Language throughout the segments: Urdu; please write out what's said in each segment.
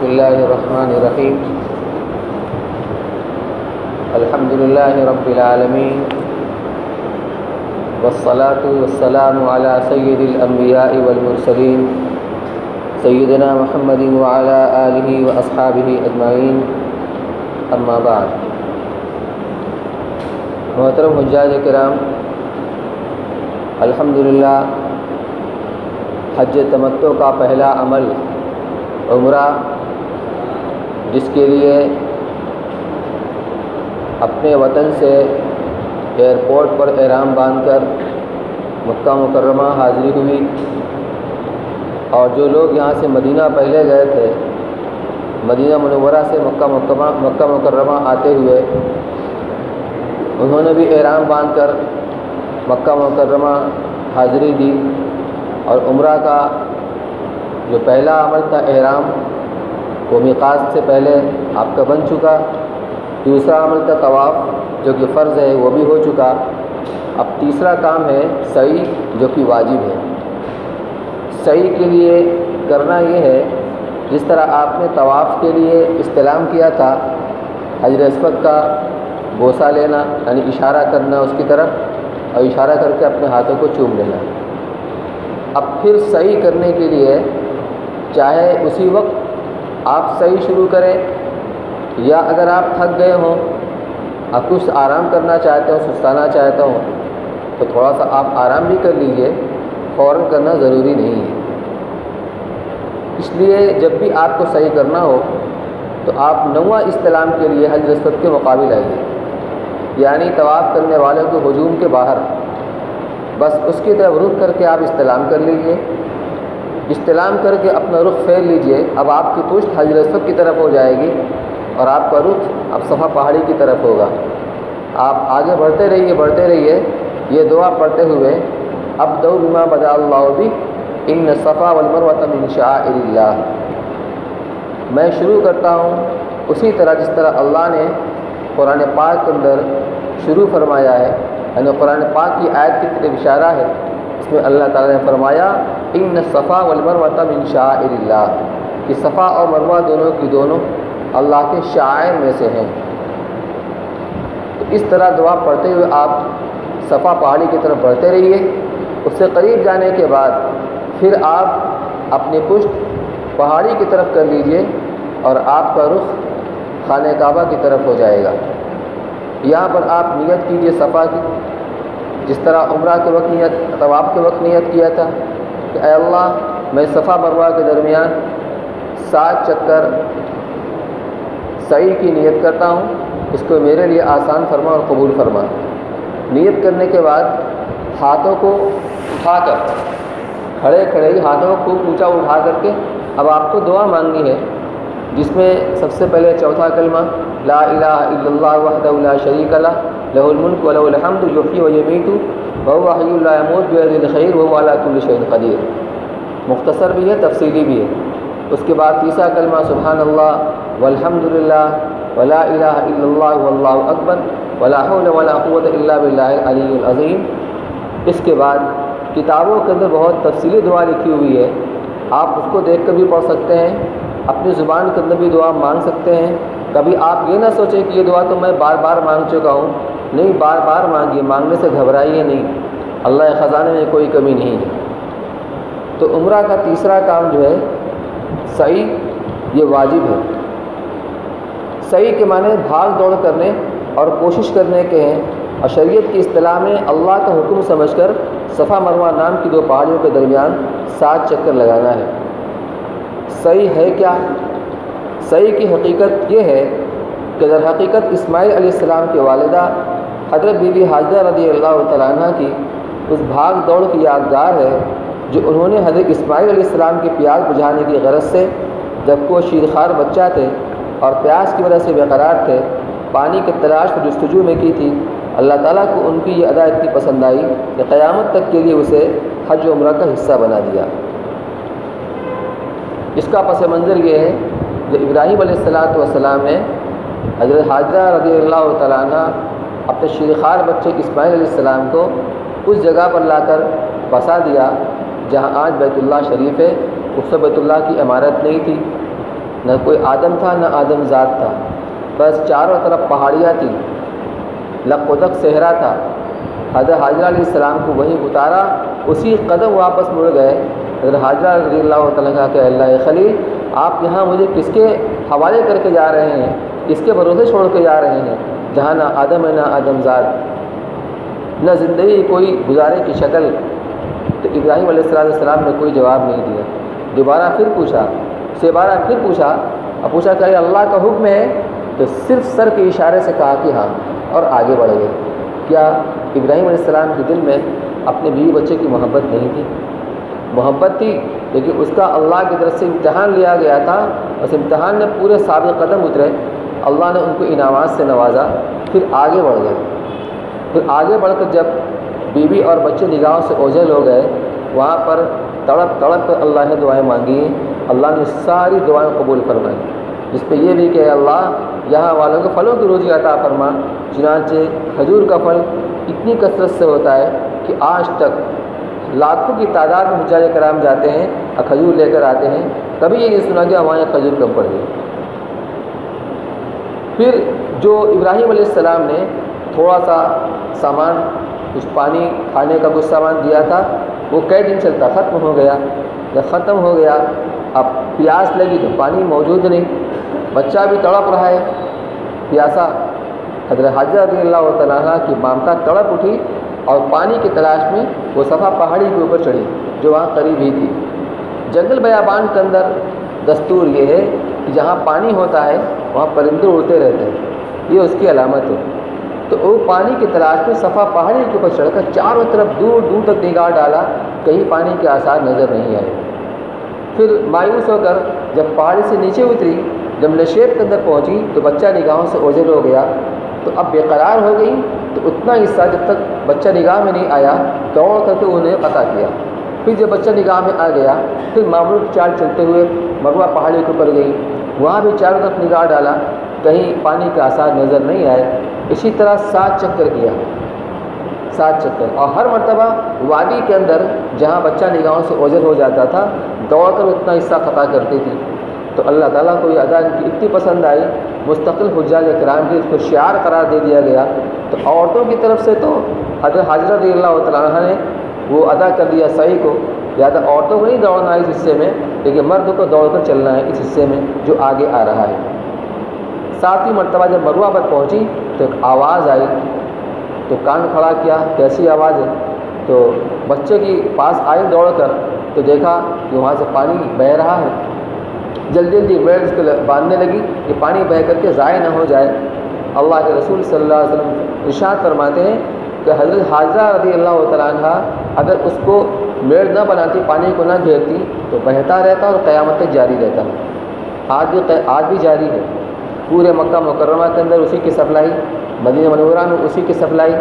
بسم اللہ الرحمن الرحیم الحمد للہ رب العالمین والصلاة والسلام علی سید الانبیاء والمرسلین سیدنا محمد وعلی آلہ واصحابہ اجمعین اما بعد۔ محترم حجاج کرام، الحمدللہ حج تمتع کا پہلا عمل عمرہ، جس کے لیے اپنے وطن سے ایئرپورٹ پر احرام باندھ کر مکہ مکرمہ حاضری ہوئی، اور جو لوگ یہاں سے مدینہ پہلے گئے تھے، مدینہ منورہ سے مکہ مکرمہ آتے ہوئے انہوں نے بھی احرام باندھ کر مکہ مکرمہ حاضری دی، اور عمرہ کا جو پہلا عمل تھا احرام، وہ میقات سے پہلے آپ کا بن چکا۔ دوسرا عمل تھا طواف، جو کہ فرض ہے، وہ بھی ہو چکا۔ اب تیسرا کام ہے سعی، جو کہ واجب ہے۔ سعی کے لیے کرنا یہ ہے، جس طرح آپ نے طواف کے لیے استلام کیا تھا، حجر اسود کا بوسہ لینا، یعنی اشارہ کرنا اس کی طرف، اور اشارہ کر کے اپنے ہاتھوں کو چوم لینا۔ اب پھر سعی کرنے کے لیے چاہے اسی وقت آپ سعی شروع کریں، یا اگر آپ تھک گئے ہوں، آپ کچھ آرام کرنا چاہتے ہوں، سستانا چاہتے ہوں، تو تھوڑا سا آپ آرام بھی کر لیجئے، فوراً کرنا ضروری نہیں ہے۔ اس لیے جب بھی آپ کو سعی کرنا ہو تو آپ نواں استلام کے لیے حجر اسود کے مقابل آئیے، یعنی طواف کرنے والوں کے ہجوم کے باہر، بس اس کی طرف رخ کر کے آپ استلام کر لیجئے۔ استلام کر کے اپنا رخ پھیر لیجئے۔ اب آپ کی پشت حجر اسود کی طرف ہو جائے گی، اور آپ کا رخ اب صفا پہاڑی کی طرف ہوگا۔ آپ آگے بڑھتے رہیے یہ دعا پڑھتے ہوئے، ابدؤ بما بدأ اللہ بہ ان الصفا والمروۃ من شعائر اللہ۔ میں شروع کرتا ہوں اسی طرح جس طرح اللہ نے قرآن پاک کے اندر شروع فرمایا ہے، یعنی قرآن پاک کی آیت کی طرف اشارہ ہے۔ اس میں اللہ تعالیٰ نے فرمایا ان الصفا والمروۃ من شعائر اللہ، کہ صفا اور مروہ دونوں کی دونوں اللہ کے شعائر میں سے ہیں۔ تو اس طرح دعا پڑھتے ہوئے آپ صفا پہاڑی کی طرف بڑھتے رہیے۔ اس سے قریب جانے کے بعد پھر آپ اپنی پشت پہاڑی کی طرف کر لیجئے، اور آپ کا رخ خانہ کعبہ کی طرف ہو جائے گا۔ یہاں پر آپ نیت کیجئے صفا کی، جس طرح عمرہ کے وقت نیت، طواف کے وقت نیت کیا تھا کہ اے اللہ، میں صفا مروہ کے درمیان 7 چکر سعی کی نیت کرتا ہوں، اس کو میرے لیے آسان فرما اور قبول فرما۔ نیت کرنے کے بعد ہاتھوں کو اٹھا کر، کھڑے ہی ہاتھوں کو خوب اونچا اٹھا کر کے اب آپ کو دعا مانگنی ہے، جس میں سب سے پہلے چوتھا کلمہ لا الہ الا اللہ وحدہ لا شریک لہ لہ الملک ولہ الحمد یحیی ویمیت وہو حی لا یموت بیدہ الخیر وہو علی کل شیء قدیر۔ مختصر بھی ہے، تفصیلی بھی ہے۔ اس کے بعد تیسرا کلمہ سبحان اللہ والحمد للہ ولا الہ الا اللہ واللہ اکبر ولا حول ولا قوۃ الا باللہ العلی العظیم۔ اس کے بعد کتابوں کے اندر بہت تفصیلی دعا لکھی ہوئی ہے، آپ اس کو دیکھ کر بھی پڑھ سکتے ہیں، اپنی زبان کے اندر بھی دعا مانگ سکتے ہیں۔ کبھی آپ یہ نہ سوچیں کہ یہ دعا تو میں بار بار مانگ چکا ہوں، نہیں، بار بار مانگیے، مانگنے سے گھبرائیے نہیں، اللہ کے خزانے میں کوئی کمی نہیں ہے۔ تو عمرہ کا تیسرا کام جو ہے سعی، یہ واجب ہے۔ سعی کے معنی بھاگ دوڑ کرنے اور کوشش کرنے کے ہیں، اور شریعت کی اصطلاح میں اللہ کا حکم سمجھ کر صفا مروہ نام کی 2 پہاڑیوں کے درمیان 7 چکر لگانا ہے۔ سعی ہے کیا؟ سعی کی حقیقت یہ ہے کہ در حقیقت اسماعیل علیہ السلام کی والدہ حضرت بی بی حاجرہ رضی اللہ تعالیٰ عنہ کی اس بھاگ دوڑ کی یادگار ہے، جو انہوں نے حضرت اسماعیل علیہ السلام کی پیاس بجھانے کی غرض سے، جب کہ وہ شیرخوار بچہ تھے اور پیاس کی وجہ سے بے قرار تھے، پانی کی تلاش و جستجو میں کی تھی۔ اللہ تعالیٰ کو ان کی یہ ادا اتنی پسند آئی کہ قیامت تک کے لیے اسے حج و عمرہ کا حصہ بنا دیا۔ اس کا پس منظر یہ ہے کہ ابراہیم علیہ السلام نے حضرت حاجرہ رضی اللہ تعالیٰ عنہ اپنے شیرخوار بچے اسماعیل علیہ السلام کو اس جگہ پر لا کر بسا دیا جہاں آج بیت اللہ شریف ہے۔ اس سے بیت اللہ کی عمارت نہیں تھی، نہ کوئی آدم تھا نہ آدم ذات تھا، بس چاروں طرف پہاڑیاں تھیں، لق و دق صحرا تھا۔ حضرت حاجرہ علیہ السلام کو وہیں اتارا، اسی قدم واپس مڑ گئے۔ حضرت حاجرہ رضی اللہ تعالیٰ عنہ کہ اللہ خلیل، آپ یہاں مجھے کس کے حوالے کر کے جا رہے ہیں، کس کے بھروسے چھوڑ کے جا رہے ہیں، جہاں نہ آدم ہے نہ آدم ذات، نہ زندگی کوئی گزارے کی شکل۔ تو ابراہیم علیہ السلام نے کوئی جواب نہیں دیا۔ دوبارہ پھر پوچھا، سے بارہ پھر پوچھا، اب پوچھا کہ اللہ کا حکم ہے؟ تو صرف سر کے اشارے سے کہا کہ ہاں، اور آگے بڑھ گئے۔ کیا ابراہیم علیہ السلام کے دل میں اپنے بیوی بچے کی محبت نہیں تھی؟ محبت تھی، لیکن اس کا اللہ کی طرف سے امتحان لیا گیا تھا۔ اس امتحان نے پورے ثابت قدم اترے، اللہ نے ان کو انعامات سے نوازا، پھر آگے بڑھ گئے۔ پھر آگے بڑھ کر جب بیوی اور بچے نگاہوں سے اوجھل ہو گئے، وہاں پر تڑپ تڑپ کر اللہ نے دعائیں مانگی، اللہ نے ساری دعائیں قبول فرمائی، جس پہ یہ بھی کہ اللہ یہاں والوں کو پھلوں کی روزی عطا فرما۔ چنانچہ کھجور کا پھل اتنی کثرت سے ہوتا ہے کہ آج تک لاکھوں کی تعداد میں حجاج کرام جاتے ہیں اور کھجور لے کر آتے ہیں، کبھی یہ نہیں سنا کہ ہمارے یہاں کھجور کم پڑ گئی۔ پھر جو ابراہیم علیہ السلام نے تھوڑا سا سامان، کچھ پانی کھانے کا کچھ سامان دیا تھا، وہ کئی دن چلتا، ختم ہو گیا۔ جب ختم ہو گیا، اب پیاس لگی تو پانی موجود نہیں، بچہ بھی تڑپ رہا ہے پیاسا۔ حضرت حاجرہ رضی اللہ تعالیٰ عنہ کی مامتا تڑپ اٹھی اور پانی کی تلاش میں وہ صفا پہاڑی کے اوپر چڑھی جو وہاں قریب ہی تھی۔ جنگل بیابان کے اندر دستور یہ ہے کہ جہاں پانی ہوتا ہے وہاں پرندے اڑتے رہتے ہیں، یہ اس کی علامت ہے۔ تو وہ پانی کی تلاش میں صفا پہاڑی کے اوپر چڑھ کر چاروں طرف دور دور تک نگاہ ڈالا، کہیں پانی کے آثار نظر نہیں آئے۔ پھر مایوس ہو کر جب پہاڑی سے نیچے اتری، جب نشیب کے اندر پہنچی تو بچہ نگاہوں سے اوجھل ہو گیا، تو اب بے قرار ہو گئی۔ تو اتنا حصہ جب تک بچہ نگاہ میں نہیں آیا، دوڑ کر کے انہیں قطع کیا۔ پھر جب بچہ نگاہ میں آ گیا، پھر معمول کی چال چلتے ہوئے مروہ پہاڑی کے اوپر گئی، وہاں بھی چاروں طرف نگاہ ڈالا، کہیں پانی کے آثار نظر نہیں آئے۔ اسی طرح 7 چکر کیا، 7 چکر، اور ہر مرتبہ وادی کے اندر جہاں بچہ نگاہوں سے اوجھل ہو جاتا تھا، دوڑ کر اتنا حصہ قطع کرتی تھی۔ تو اللہ تعالیٰ کو یہ ادا ان کی اتنی پسند آئی، مستقل حجاج کرام کی اس کو شعار قرار دے دیا گیا۔ تو عورتوں کی طرف سے تو حضرت حاجرہ رضی اللہ تعالیٰ عنہ نے وہ ادا کر دیا سعی کو، لہٰذا عورتوں کو نہیں دوڑنا ہے اس حصے میں، لیکن مرد کو دوڑ کر چلنا ہے اس حصے میں جو آگے آ رہا ہے۔ 7ویں مرتبہ جب مروہ پر پہنچی تو ایک آواز آئی، تو کان کھڑا کیا، کیسی آواز ہے؟ تو بچے کی پاس آئی دوڑ کر، تو دیکھا کہ وہاں سے پانی بہہ رہا ہے۔ جلدی جلدی میل اس کو باندھنے لگی کہ پانی بہہ کر کے ضائع نہ ہو جائے۔ اللہ کے رسول صلی اللہ علیہ وسلم ارشاد فرماتے ہیں کہ حضرت حاجرہ رضی اللہ تعالیٰ عنہ اگر اس کو میڑ نہ بناتی، پانی کو نہ گھیرتی تو بہتا رہتا اور قیامت تک جاری رہتا۔ آج بھی جاری ہے، پورے مکہ مکرمہ کے اندر اسی کی سپلائی، مدینہ منورہ میں اسی کی سپلائی،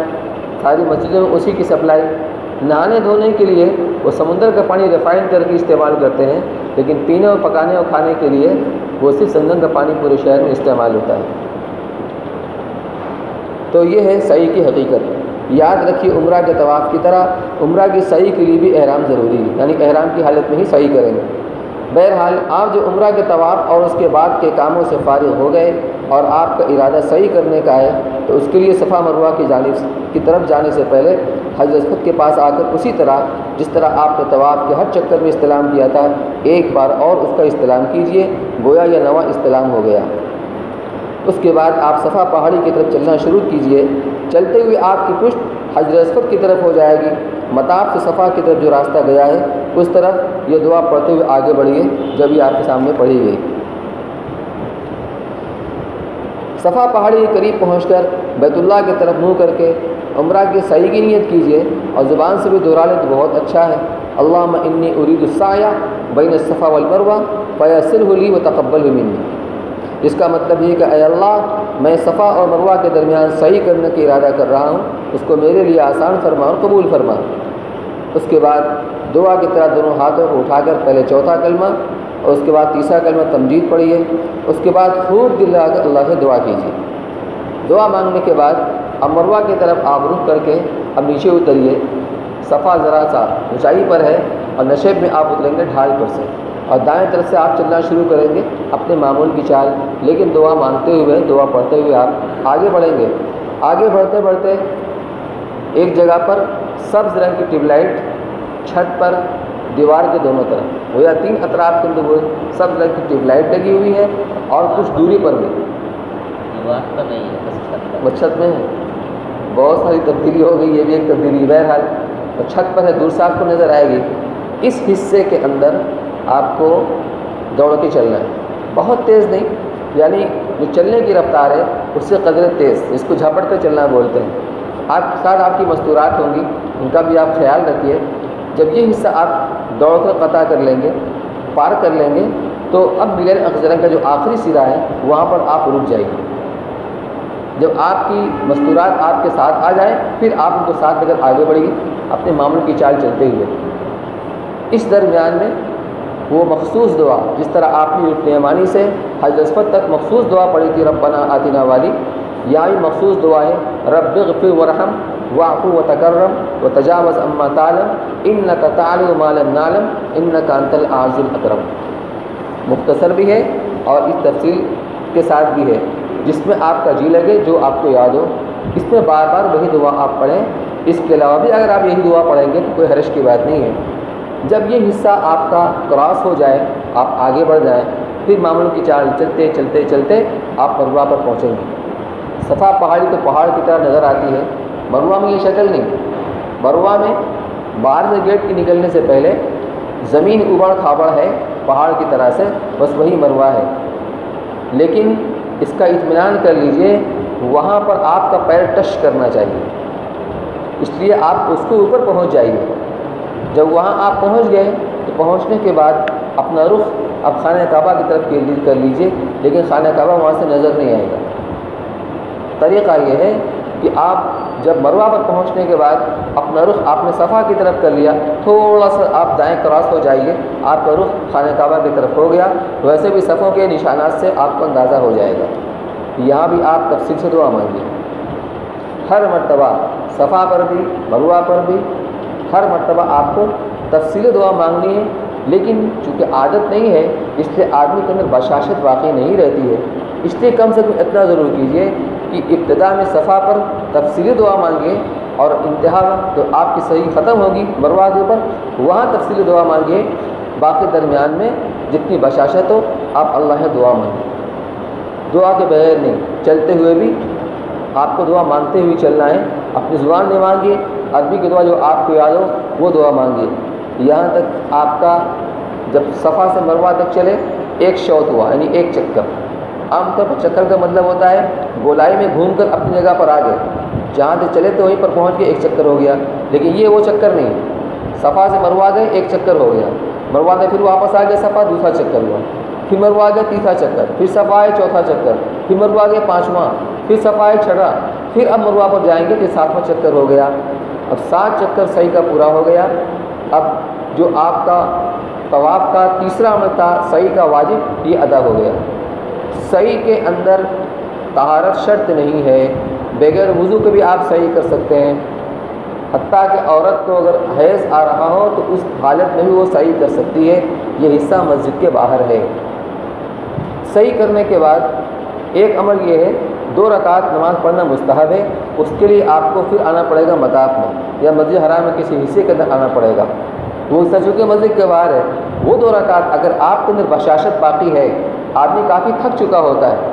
ساری مسجدوں میں اسی کی سپلائی۔ نہانے دھونے کے لیے وہ سمندر کا پانی ریفائن کر کے استعمال کرتے ہیں، لیکن پینے اور پکانے اور کھانے کے لیے وہ صرف سمندر کا پانی پورے شہر میں استعمال ہوتا ہے۔ تو یہ ہے سعی کی حقیقت۔ یاد رکھیے عمرہ کے طواف کی طرح عمرہ کی سعی کے لیے بھی احرام ضروری ہے، یعنی احرام کی حالت میں ہی سعی کریں گے۔ بہرحال آپ جو عمرہ کے طواف اور اس کے بعد کے کاموں سے فارغ ہو گئے اور آپ کا ارادہ سعی کرنے کا ہے، تو اس کے لیے صفا مروہ کی طرف جانے سے پہلے حجر اسود کے پاس آ کر اسی طرح جس طرح آپ نے طواف کے ہر چکر میں استلام کیا تھا، ایک بار اور اس کا استلام کیجئے، گویا یہ نواں استلام ہو گیا۔ اس کے بعد آپ صفا پہاڑی کی طرف چلنا شروع کیجئے۔ چلتے ہوئے آپ کی پشت حجر اسود کی طرف ہو جائے گی، مطاف سے صفا کی طرف جو راستہ گیا ہے اس طرف یہ دعا پڑھتے ہوئے آگے بڑھیے جب یہ آپ کے سامنے پڑھی گئی۔ صفا پہاڑی کے قریب پہنچ کر بیت اللہ کی طرف منہ کر کے عمرہ کی سعی کی نیت کیجیے، اور زبان سے بھی دہرا لیں تو بہت اچھا ہے۔ اللہم انی ارید السعی بین الصفا والمروہ فیسرہ لی وتقبلہ منی، جس کا مطلب یہ کہ اے اللہ میں صفا اور مروہ کے درمیان سعی کرنے کا ارادہ کر رہا ہوں، اس کو میرے لیے آسان فرما اور قبول فرما۔ اس کے بعد دعا کی طرح دونوں ہاتھوں کو اٹھا کر پہلے چوتھا کلمہ اور اس کے بعد تیسرا کلمہ تمجید پڑھیے۔ اس کے بعد خوب دل لگا کر اللہ سے دعا کیجیے۔ دعا مانگنے کے بعد اب مروہ کی طرف آپ رخ کر کے اب نیچے اتریے۔ صفا ذرا سا اونچائی پر ہے اور نشیب میں آپ اتریں گے ڈھال پر سے، اور دائیں طرف سے آپ چلنا شروع کریں گے اپنے معمول کی چال، لیکن دعا مانگتے ہوئے، دعا پڑھتے ہوئے آپ آگے بڑھیں گے۔ آگے بڑھتے بڑھتے ایک جگہ پر سبز رنگ کی ٹیوب لائٹ چھت پر دیوار کے دونوں طرف، وہ یا 3 اطراف کے اندر وہ سبز رنگ کی ٹیوب لائٹ لگی ہوئی ہے، اور کچھ دوری پر بھی دیوار پر نہیں ہے، بس چھت پر۔ وہ چھت میں ہے۔ بہت ساری تبدیلی ہو گئی، یہ بھی ایک تبدیلی۔ بہرحال وہ چھت پر ہے، دور سے آپ کو نظر آئے گی۔ اس حصے کے اندر آپ کو دوڑ کے چلنا ہے، بہت تیز نہیں، یعنی جو چلنے کی رفتار ہے اس سے قدرے تیز، اس کو جھپٹ کر چلنا بولتے ہیں۔ آپ کے ساتھ آپ کی مستورات ہوں گی، ان کا بھی آپ خیال رکھیے۔ جب یہ حصہ آپ دوڑ کر قطع کر لیں گے، پار کر لیں گے، تو اب بغیر اخضرنگ کا جو آخری سرا ہے وہاں پر آپ رک جائیں گے۔ جب آپ کی مستورات آپ کے ساتھ آ جائیں، پھر آپ ان کو ساتھ لے کر آگے بڑھیں گے اپنے معمول کی چال چلتے ہوئے۔ اس درمیان میں وہ مخصوص دعا، جس طرح آپ نے رکن سے حج اسود تک مخصوص دعا پڑھی تھی ربنا آتنا والی، یہاں بھی مخصوص دعا ہے رب اغفر ورحم واعف وتکرم وتجاوز عما تعلم انک تعلم ما لم نعلم انک انت العزیز الاکرم۔ مختصر بھی ہے اور اس تفصیل کے ساتھ بھی ہے، جس میں آپ کا جی لگے، جو آپ کو یاد ہو۔ اس میں بار بار وہی دعا آپ پڑھیں۔ اس کے علاوہ بھی اگر آپ یہی دعا پڑھیں گے تو کوئی حرج کی بات نہیں ہے۔ جب یہ حصہ آپ کا کراس ہو جائے، آپ آگے بڑھ جائیں، پھر معمول کی چال چلتے چلتے چلتے آپ مروہ پر پہنچیں گے۔ صفا پہاڑی تو پہاڑ کی طرح نظر آتی ہے، مروہ میں یہ شکل نہیں۔ مروہ میں باہر سے گیٹ کے نکلنے سے پہلے زمین ابڑ کھابڑ ہے پہاڑ کی طرح سے، بس وہی مروہ ہے۔ لیکن اس کا اطمینان کر لیجئے، وہاں پر آپ کا پیر ٹچ کرنا چاہیے، اس لیے آپ اس کو اوپر پہنچ جائیے۔ جب وہاں آپ پہنچ گئے تو پہنچنے کے بعد اپنا رخ اب خانہ کعبہ کی طرف کر لیجئے، لیکن خانہ کعبہ وہاں سے نظر نہیں آئے گا۔ طریقہ یہ ہے کہ آپ جب مروہ پر پہنچنے کے بعد اپنا رخ آپ نے صفا کی طرف کر لیا، تھوڑا سا آپ دائیں کراس ہو جائیے، آپ کا رخ خانہ کعبہ کی طرف ہو گیا۔ ویسے بھی صفوں کے نشانات سے آپ کو اندازہ ہو جائے گا۔ یہاں بھی آپ تفصیل سے دعا مانگیے، ہر مرتبہ صفا پر بھی مروہ پر بھی ہر مرتبہ آپ کو تفصیل دعا مانگنی ہے۔ لیکن چونکہ عادت نہیں ہے، اس لیے آدمی کے اندر بشاشت واقعی نہیں رہتی ہے، اس لیے کم سے کم اتنا ضرور کیجیے کہ ابتدا میں صفا پر تفصیلی دعا مانگیے، اور انتہا تو آپ کی صحیح ختم ہوگی مروہ کے اوپر، وہاں تفصیلی دعا مانگیے۔ باقی درمیان میں جتنی بشاشت ہو آپ اللہ دعا مانگیں، دعا کے بغیر نہیں۔ چلتے ہوئے بھی آپ کو دعا مانگتے ہوئے چلنا ہے، اپنی زبان میں مانگیے، عربی کی دعا جو آپ کو یاد ہو وہ دعا مانگیے۔ یہاں تک آپ کا جب صفا سے مروہ تک چلے ایک شوط ہوا، یعنی ایک چکر۔ عام طور پر چکر کا مطلب ہوتا ہے گولائی میں گھوم کر اپنی جگہ پر آ گئے، جہاں سے چلے تو وہیں پر پہنچ کے ایک چکر ہو گیا، لیکن یہ وہ چکر نہیں۔ صفا سے مروہ گئے ایک چکر ہو گیا، مروہ سے پھر واپس آ گئے صفا دوسرا چکر ہوا، پھر مروہ گئے تیسرا چکر، پھر صفا آئے چوتھا چکر، پھر مروہ گئے پانچواں، پھر صفا آئے چھٹا، پھر اب مروہ پر جائیں گے پھر ساتواں چکر ہو گیا۔ اب 7 چکر صحیح کا پورا ہو گیا۔ اب جو آپ کا طواف کا تیسرا عمل تھا صحیح کا واجب، یہ ادا ہو گیا۔ صحیح کے اندر طہارت شرط نہیں ہے، بغیر وضو کے بھی آپ صحیح کر سکتے ہیں، حتیٰ کہ عورت کو اگر حیض آ رہا ہو تو اس حالت میں بھی وہ صحیح کر سکتی ہے۔ یہ حصہ مسجد کے باہر ہے۔ صحیح کرنے کے بعد ایک عمل یہ ہے، 2 رکعت نماز پڑھنا مستحب ہے، اس کے لیے آپ کو پھر آنا پڑے گا مطاف میں یا مسجد حرام میں کسی حصے کے اندر آنا پڑے گا۔ وہ حصہ چونکہ مسجد کے باہر ہے، وہ 2 رکعت اگر آپ کے اندر بشاشت باقی ہے، آدمی کافی تھک چکا ہوتا ہے،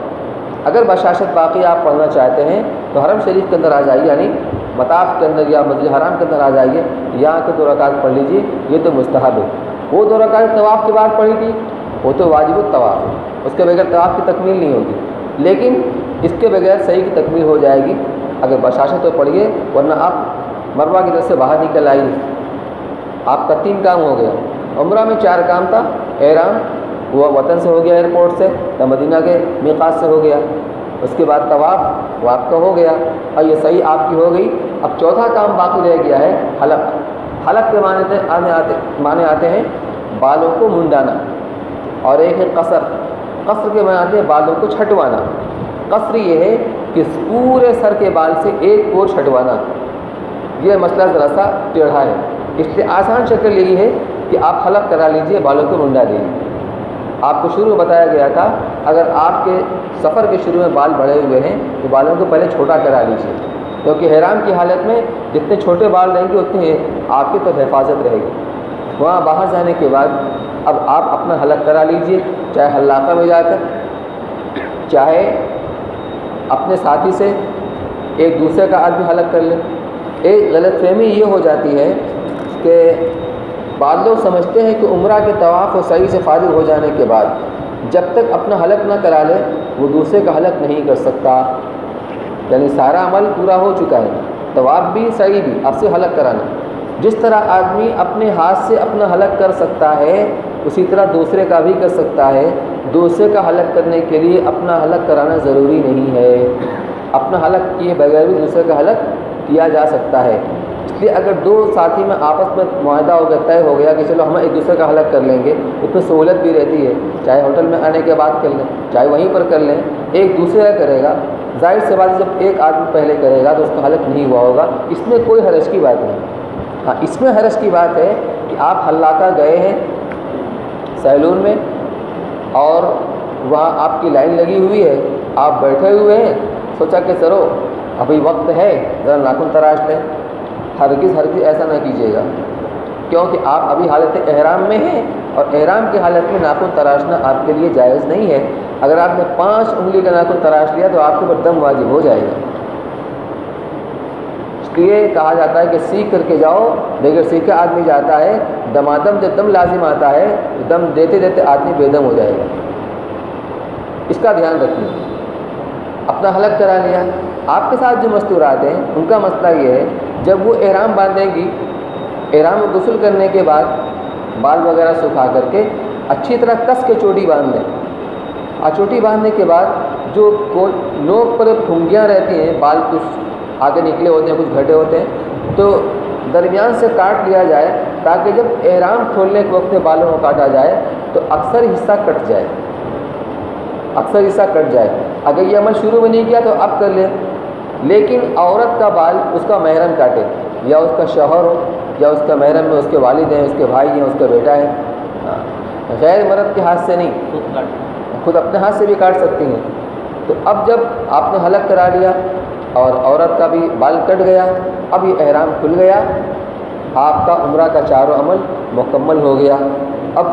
اگر بشاشت باقی آپ پڑھنا چاہتے ہیں تو حرم شریف کے اندر آ جائیے، یعنی مطاف کے اندر یا مسجد حرام کے اندر آ جائیے، یہاں کے 2 رکعت پڑھ لیجیے، یہ تو مستحب ہے۔ وہ 2 رکعت طواف کے بعد پڑھی تھی، وہ تو واجب الطواف ہے، اس کے بغیر طواف کی تکمیل نہیں ہوگی، لیکن اس کے بغیر صحیح کی تکمیل ہو جائے گی اگر بشاشت تو پڑھیے، ورنہ آپ مروہ کی طرف سے باہر نکل آئیے۔ آپ کا 3 کام ہو گیا۔ عمرہ میں 4 کام تھا، احرام وہ وطن سے ہو گیا، ایئرپورٹ سے یا مدینہ کے میقات سے ہو گیا، اس کے بعد طواف وہ آپ کا ہو گیا، اور یہ صحیح آپ کی ہو گئی۔ اب چوتھا کام باقی رہ گیا ہے حلق۔ حلق کے معنی آتے ہیں بالوں کو منڈانا، اور ایک ہے قصر۔ قصر کے معنی آتے ہیں بالوں کو چھٹوانا۔ قصر یہ ہے کہ پورے سر کے بال سے ایک کور چھٹوانا۔ یہ مسئلہ ذرا سا ٹیڑھا ہے، اس لیے آسان شکل یہی ہے کہ آپ حلق کرا لیجئے، بالوں کو منڈا دیجیے۔ آپ کو شروع میں بتایا گیا تھا اگر آپ کے سفر کے شروع میں بال بڑھے ہوئے ہیں تو بالوں کو پہلے چھوٹا کرا لیجیے، کیونکہ احرام کی حالت میں جتنے چھوٹے بال رہیں گے اتنی آپ کی تو حفاظت رہے گی۔ وہاں باہر جانے کے بعد اب آپ اپنا حلق کرا لیجیے، چاہے حلاقہ میں جا کر، چاہے اپنے ساتھی سے ایک دوسرے کا آدمی حلق کر لے۔ ایک غلط فہمی یہ ہو جاتی ہے کہ بعض لوگ سمجھتے ہیں کہ عمرہ کے طواف و سعی سے فارغ ہو جانے کے بعد جب تک اپنا حلق نہ کرا لے وہ دوسرے کا حلق نہیں کر سکتا، یعنی سارا عمل پورا ہو چکا ہے، طواف بھی سعی بھی، اب سے حلق کرانا۔ جس طرح آدمی اپنے ہاتھ سے اپنا حلق کر سکتا ہے اسی طرح دوسرے کا بھی کر سکتا ہے۔ دوسرے کا حلق کرنے کے لیے اپنا حلق کرانا ضروری نہیں ہے، اپنا حلق کیے بغیر بھی دوسرے کا حلق کیا جا سکتا ہے۔ اس لیے اگر دو ساتھی میں آپس میں معاہدہ ہو گیا، طے ہو گیا کہ چلو ہم ایک دوسرے کا حلق کر لیں گے، اس میں سہولت بھی رہتی ہے، چاہے ہوٹل میں آنے کے بعد کر لیں چاہے وہیں پر کر لیں، ایک دوسرے کا کرے گا، ظاہر سی بات جب ایک آدمی پہلے کرے گا تو اس کا حلق نہیں ہوا ہوگا، اس میں کوئی حرج کی بات نہیں۔ ہاں اس میں حرج کی بات ہے کہ آپ حلاقہ گئے ہیں سیلون میں اور وہاں آپ کی لائن لگی ہوئی ہے، آپ بیٹھے ہوئے ہیں، سوچا کہ چلو ابھی وقت ہے ذرا ناخن تراش لیں، ہرگز ایسا نہ کیجیے گا، کیونکہ آپ ابھی حالت احرام میں ہیں اور احرام کی حالت میں ناخن تراشنا آپ کے لیے جائز نہیں ہے۔ اگر آپ نے 5 انگلی کا ناخن تراش لیا تو آپ کے اوپر دم واجب ہو جائے گا۔ اس لیے کہا جاتا ہے کہ سیکھ کر کے جاؤ، بغیر سیکھے آدمی جاتا ہے دمادم جب دم لازم آتا ہے دم دیتے دیتے آدمی بے دم ہو جائے گا، اس کا دھیان رکھیے۔ اپنا حلق کرا لیا، آپ کے ساتھ جو مستورات ہیں ان کا مسئلہ یہ ہے جب وہ احرام باندھیں گی، احرام غسل کرنے کے بعد بال وغیرہ سکھا کر کے اچھی طرح کس کے چوٹی باندھ لیں، اور چوٹی باندھنے کے بعد جو نوک پر پھنگیاں رہتی ہیں، بال کچھ آگے نکلے ہوتے ہیں کچھ گھٹے ہوتے ہیں، تو درمیان سے کاٹ لیا جائے تاکہ جب احرام کھولنے کے وقت میں بالوں کو کاٹا جائے تو اکثر حصہ کٹ جائے، اکثر حصہ کٹ جائے۔ اگر یہ عمل شروع میں نہیں کیا تو اب کر لیں، لیکن عورت کا بال اس کا محرم کاٹے، یا اس کا شوہر ہو یا اس کا محرم میں اس کے والد ہیں، اس کے بھائی ہیں، اس کا بیٹا ہے، غیر مرد کے ہاتھ سے نہیں، خود اپنے ہاتھ سے بھی کاٹ سکتی ہیں۔ تو اب جب آپ نے حلق کرا لیا اور عورت کا بھی بال کٹ گیا، اب یہ احرام کھل گیا، آپ کا عمرہ کا چاروں عمل مکمل ہو گیا۔ اب